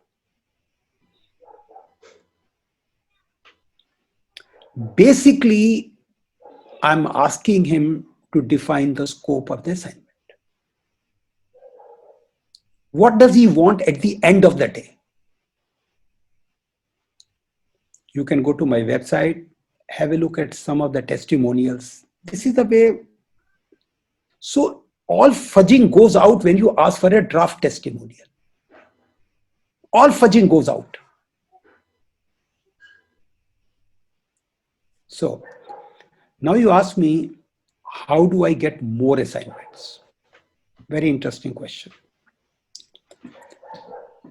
Basically, I'm asking him to define the scope of the assignment. What does he want at the end of the day? You can go to my website, have a look at some of the testimonials. This is the way. So all fudging goes out when you ask for a draft testimonial. All fudging goes out. So now you ask me, how do I get more assignments? Very interesting question.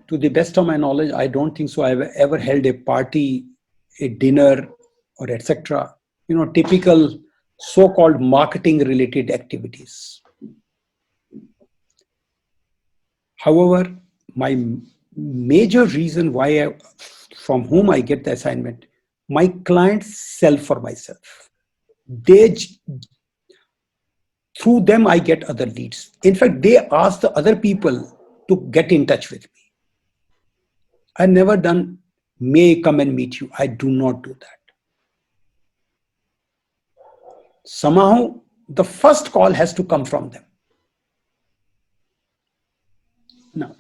To the best of my knowledge, I don't think so I've ever held a party, a dinner, or etc. Typical so-called marketing related activities. However, my major reason why from whom I get the assignment, my clients sell for myself. Through them, I get other leads. In fact, they ask the other people to get in touch with me. I never done, may I come and meet you. I do not do that. Somehow, the first call has to come from them. Now,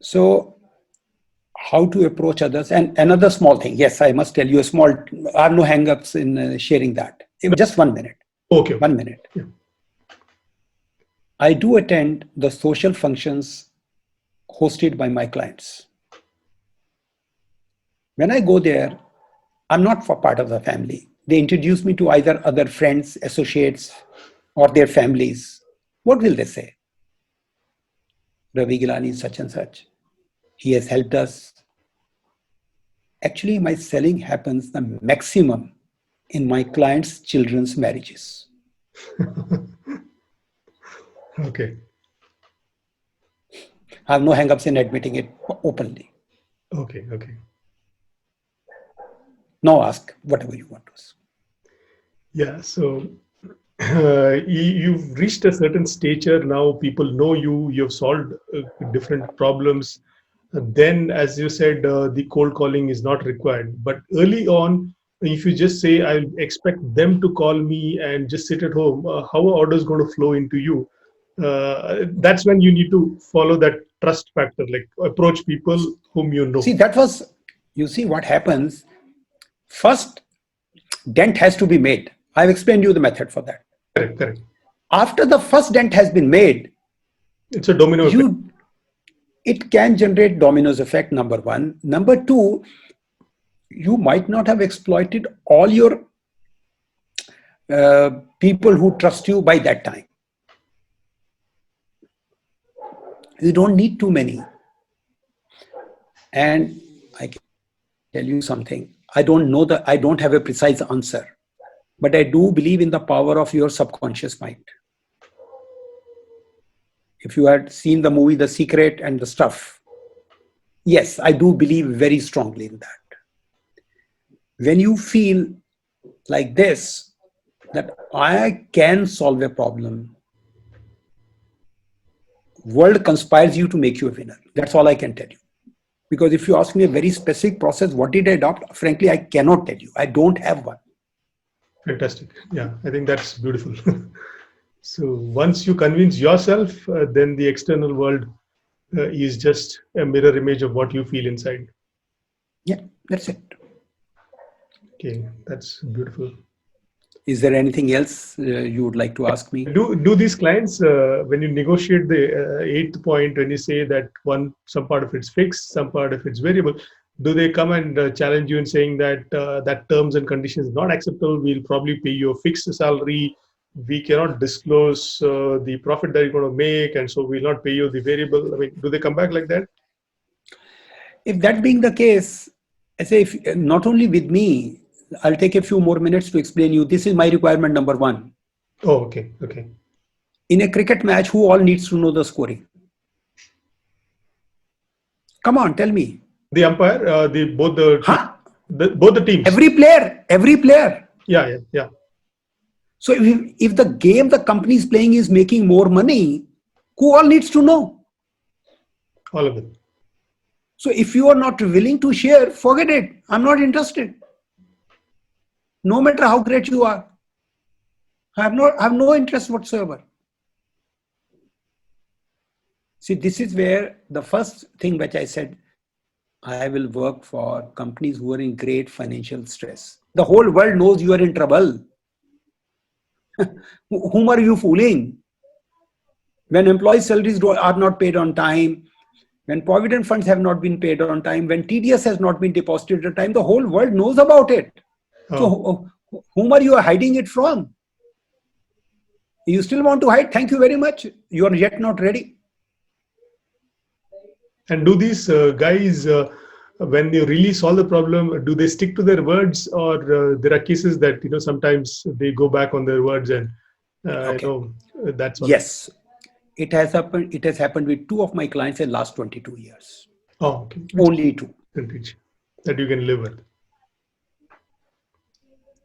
so how to approach others? And another small thing. Yes, I must tell you there are no hang-ups in sharing that. Just 1 minute. Okay. 1 minute. Yeah. I do attend the social functions hosted by my clients. When I go there, I'm not for part of the family. They introduce me to either other friends, associates, or their families. What will they say? Ravi Gilani is such and such. He has helped us. Actually, my selling happens the maximum in my clients' children's marriages. Okay. I have no hang-ups in admitting it openly. Okay. Now ask whatever you want to ask. Yeah. So you've reached a certain stature now. People know you. You've solved different problems. Then, as you said, the cold calling is not required. But early on, if you just say, "I expect them to call me and just sit at home," how are orders going to flow into you? That's when you need to follow that trust factor, like approach people whom you know. You see what happens. First, dent has to be made. I've explained you the method for that. Correct. After the first dent has been made, it's a domino effect. It can generate dominoes effect, number one. Number two, you might not have exploited all your people who trust you by that time. You don't need too many. And I can tell you something. I don't have a precise answer, but I do believe in the power of your subconscious mind. If you had seen the movie The Secret and the stuff, yes, I do believe very strongly in that. When you feel like this, that I can solve a problem, world conspires you to make you a winner. That's all I can tell you. Because if you ask me a very specific process, what did I adopt? Frankly, I cannot tell you. I don't have one. Fantastic. Yeah, I think that's beautiful. So once you convince yourself, then the external world is just a mirror image of what you feel inside. Yeah, that's it. Okay, that's beautiful. Is there anything else you would like to ask me? Do these clients, when you negotiate the eighth point, when you say that some part of it's fixed, some part of it's variable, do they come and challenge you in saying that that terms and conditions not acceptable? We'll probably pay you a fixed salary. We cannot disclose the profit that you're going to make, and so we'll not pay you the variable. I mean, do they come back like that? If that being the case, I say, if not only with me, I'll take a few more minutes to explain you. This is my requirement number one. Oh, okay. In a cricket match, who all needs to know the scoring? Come on, tell me. The umpire, both the teams. Every player. Yeah. So if the game the company is playing is making more money, who all needs to know? All of them. So if you are not willing to share, forget it. I'm not interested. No matter how great you are. I have no interest whatsoever. See, this is where the first thing which I said, I will work for companies who are in great financial stress. The whole world knows you are in trouble. Whom are you fooling? When employee salaries are not paid on time, when provident funds have not been paid on time, when TDS has not been deposited on time, the whole world knows about it. Oh. So whom are you hiding it from? You still want to hide? Thank you very much. You are yet not ready. And do these guys, when you really solve the problem, do they stick to their words, or there are cases that sometimes they go back on their words and Okay. that's all? Yes, it has happened. It has happened with two of my clients in last 22 years. Oh, okay. Only two. That you can live with.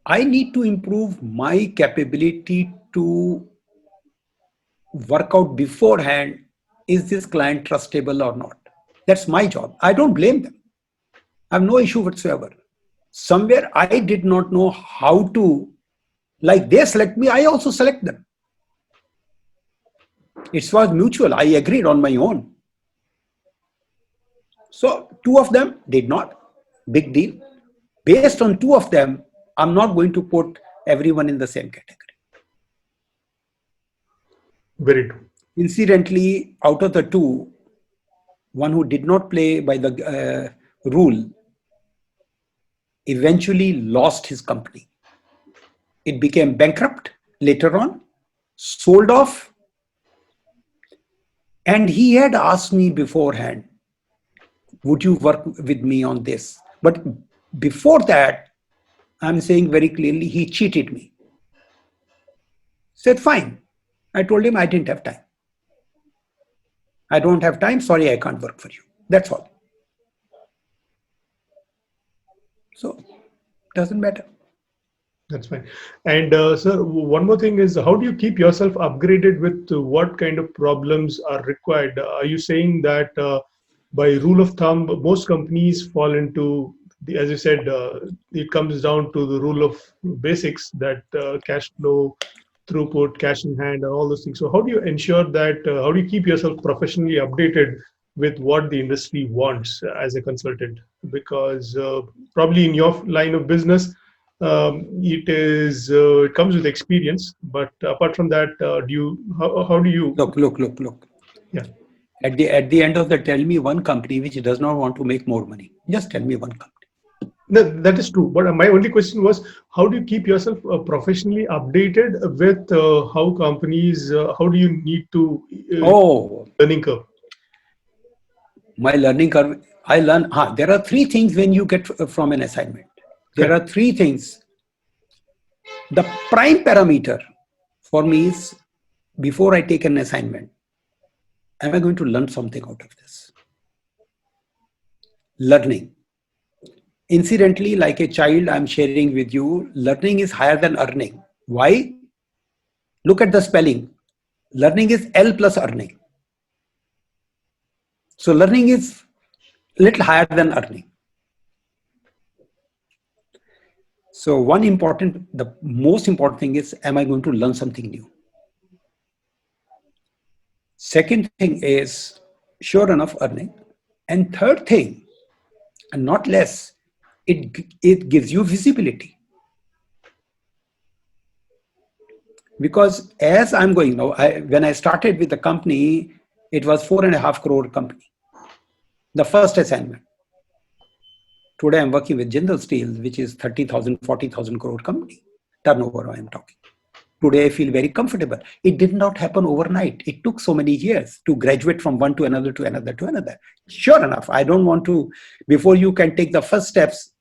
I need to improve my capability to work out beforehand, is this client trustable or not? That's my job. I don't blame them. I have no issue whatsoever. Somewhere I did not know how to, like they select me, I also select them. It was mutual. I agreed on my own. So two of them did not. Big deal. Based on two of them, I'm not going to put everyone in the same category. Very true. Incidentally, out of the two, one who did not play by the rule eventually lost his company. It became bankrupt later on, sold off. And he had asked me beforehand, would you work with me on this? But before that, I'm saying very clearly, he cheated me. Said, fine. I told him I didn't have time. I don't have time. Sorry, I can't work for you. That's all. So, doesn't matter. That's fine. And sir, one more thing is, how do you keep yourself upgraded with what kind of problems are required? Are you saying that by rule of thumb, most companies fall into as you said, it comes down to the rule of basics, that cash flow, throughput, cash in hand, and all those things. So how do you ensure that, how do you keep yourself professionally updated with what the industry wants as a consultant? Because probably in your line of business, it comes with experience, but apart from that, how do you look? Yeah. At the end of the, tell me one company which does not want to make more money. Just tell me one company. No, that is true. But my only question was, how do you keep yourself professionally updated with how companies, how do you need to learning curve? My learning curve, I learn, there are three things when you get from an assignment. There are three things. The prime parameter for me is, before I take an assignment, am I going to learn something out of this? Learning. Incidentally, like a child, I'm sharing with you, learning is higher than earning. Why? Look at the spelling. Learning is L plus earning. So learning is a little higher than earning. So the most important thing is, am I going to learn something new? Second thing is, sure enough, earning. And third thing, and not less, it gives you visibility. Because as I'm going now, when I started with the company, it was 4.5 crore company. The first assignment. Today I'm working with Jindal Steel, which is 30,000, 40,000 crore company. Turnover I am talking. Today I feel very comfortable. It did not happen overnight. It took so many years to graduate from one to another, to another, to another. Sure enough, I don't want to, before you can take the first steps,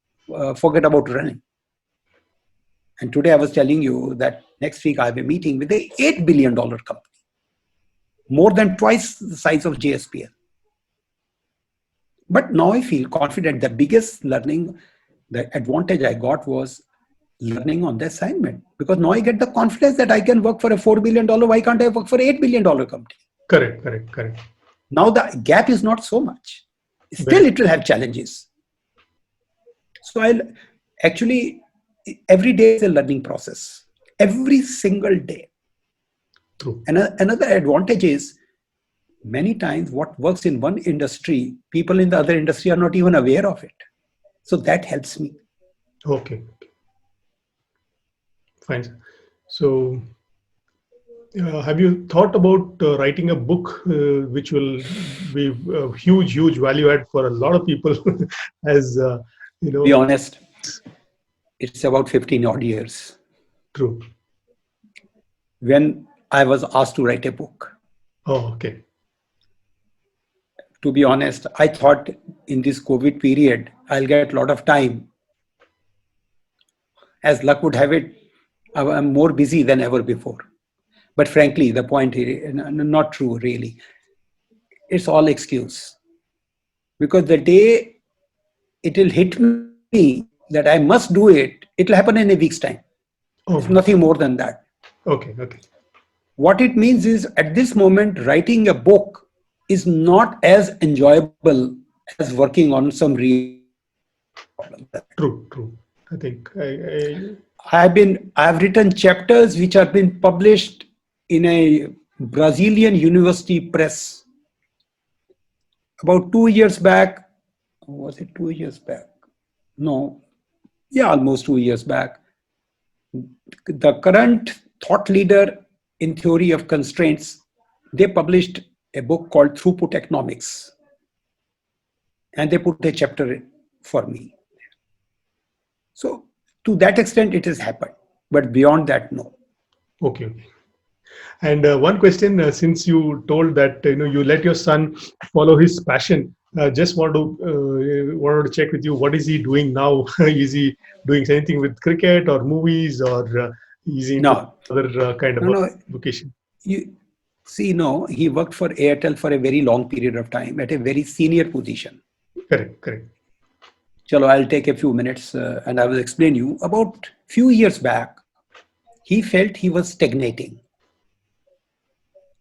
forget about running. And today I was telling you that next week I have a meeting with a $8 billion company, more than twice the size of JSPL. But now I feel confident. The biggest learning, the advantage I got was learning on the assignment, because now I get the confidence that I can work for a $4 billion. Why can't I work for $8 billion company? Correct. Now the gap is not so much. Still, it will have challenges. So I'll actually, every day is a learning process. Every single day. True. And another advantage is, many times what works in one industry, people in the other industry are not even aware of it. So that helps me. Okay. Fine. So have you thought about writing a book which will be a huge value add for a lot of people? As you know, be honest, it's about 15 odd years. True. When I was asked to write a book. Oh, okay. To be honest, I thought in this COVID period, I'll get a lot of time. As luck would have it, I'm more busy than ever before. But frankly, the point is not true, really. It's all excuse. Because the day it will hit me that I must do it, it will happen in a week's time. It's Oh, nothing more than that. okay, okay. What it means is at this moment, writing a book is not as enjoyable as working on some real problem. True, true. I think I've written chapters which have been published in a Brazilian university press about 2 years back. Was it 2 years back? No, yeah, almost 2 years back. The current thought leader in theory of constraints, they published a book called Throughput Economics, and they put a chapter for me. So to that extent, it has happened, but beyond that, no. okay, okay. And one question, since you told that you let your son follow his passion, just wanted to check with you. What is he doing now? Is he doing anything with cricket or movies, or is he into No, other kind of no. vocation? You see, no, he worked for Airtel for a very long period of time at a very senior position. Correct, correct. Chalo, I'll take a few minutes and I will explain you. About few years back, he felt he was stagnating.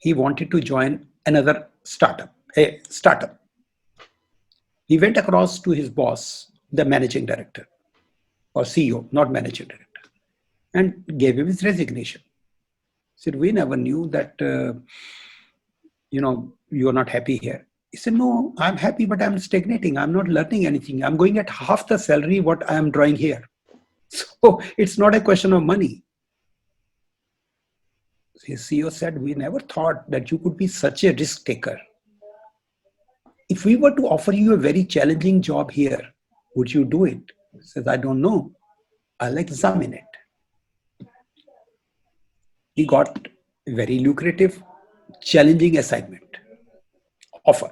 He wanted to join another startup, a startup. He went across to his boss, the managing director or CEO, not managing director, and gave him his resignation. Said, we never knew that, you're not happy here. He said, no, I'm happy, but I'm stagnating. I'm not learning anything. I'm going at half the salary what I am drawing here. So it's not a question of money. His CEO said, we never thought that you could be such a risk taker. If we were to offer you a very challenging job here, would you do it? He says, I don't know. I'll examine it. He got a very lucrative, challenging assignment offer.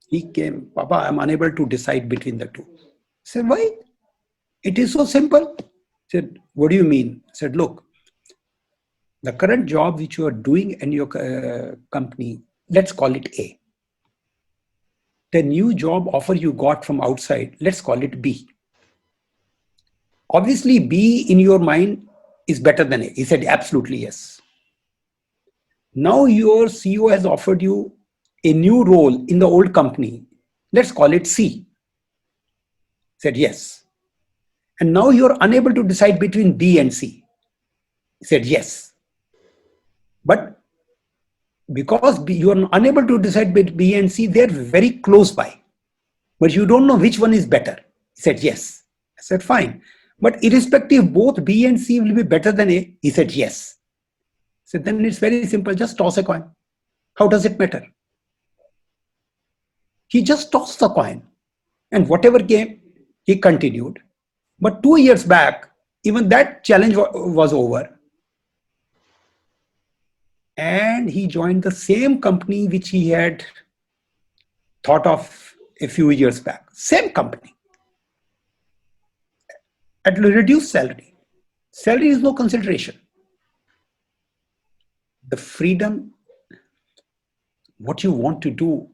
He came, Papa, I'm unable to decide between the two. I said, why? It is so simple. I said, what do you mean? I said, look, the current job which you are doing in your company, let's call it A. The new job offer you got from outside, let's call it B. Obviously, B in your mind is better than A. He said, absolutely yes. Now your CEO has offered you a new role in the old company. Let's call it C. He said, yes. And now you're unable to decide between B and C. He said, yes. But because you are unable to decide between B and C, they're very close by. But you don't know which one is better. He said, yes. I said, fine. But irrespective, both B and C will be better than A. He said, yes. I said, then it's very simple. Just toss a coin. How does it matter? He just tossed the coin. And whatever came, he continued. But 2 years back, even that challenge was over. And he joined the same company which he had thought of a few years back. Same company. At reduced salary. Salary is no consideration. The freedom, what you want to do,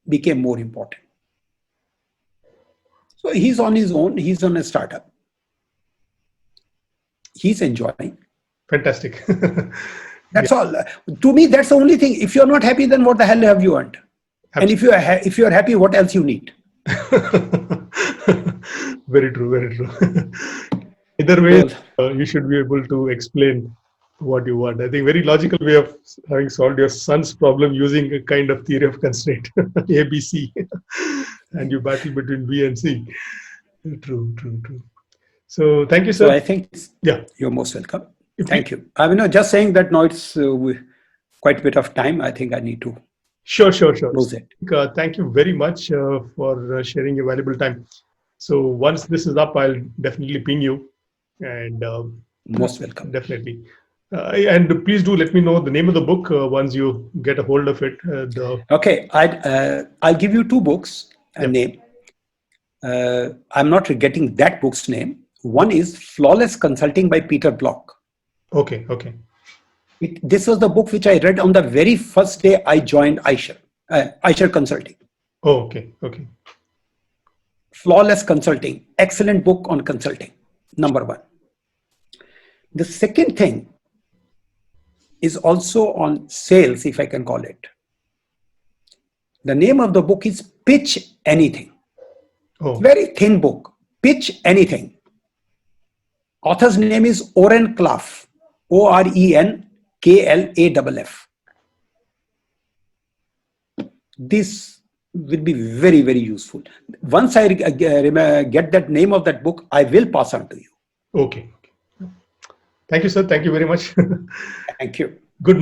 became more important. So he's on his own. He's on a startup. He's enjoying. Fantastic. That's all. To me, that's the only thing. If you're not happy, then what the hell have you earned? Absolutely. And if you're happy, what else you need? Very true, very true. Either way, you should be able to explain what you want. I think very logical way of having solved your son's problem using a kind of theory of constraint, ABC, and you battle between B and C. True, true, true. So thank you, sir. So I think you're most welcome. Thank you. I mean, just saying that now it's quite a bit of time. I think I need to. Sure. Close it. Thank you very much for sharing your valuable time. So once this is up, I'll definitely ping you. And most welcome. Definitely. And please do let me know the name of the book once you get a hold of it. Okay, I'll give you two books. Yep. Name. I'm not getting that book's name. One is Flawless Consulting by Peter Block. Okay. Okay. This was the book which I read on the very first day I joined iShares Consulting. Oh, okay. Okay. Flawless Consulting, excellent book on consulting, number one. The second thing is also on sales, if I can call it. The name of the book is Pitch Anything. Oh. Very thin book, Pitch Anything. Author's name is Oren Klaff, Orenklaff. This will be very, very useful. Once I get that name of that book, I will pass on to you. Okay. Thank you, sir. Thank you very much. Thank you.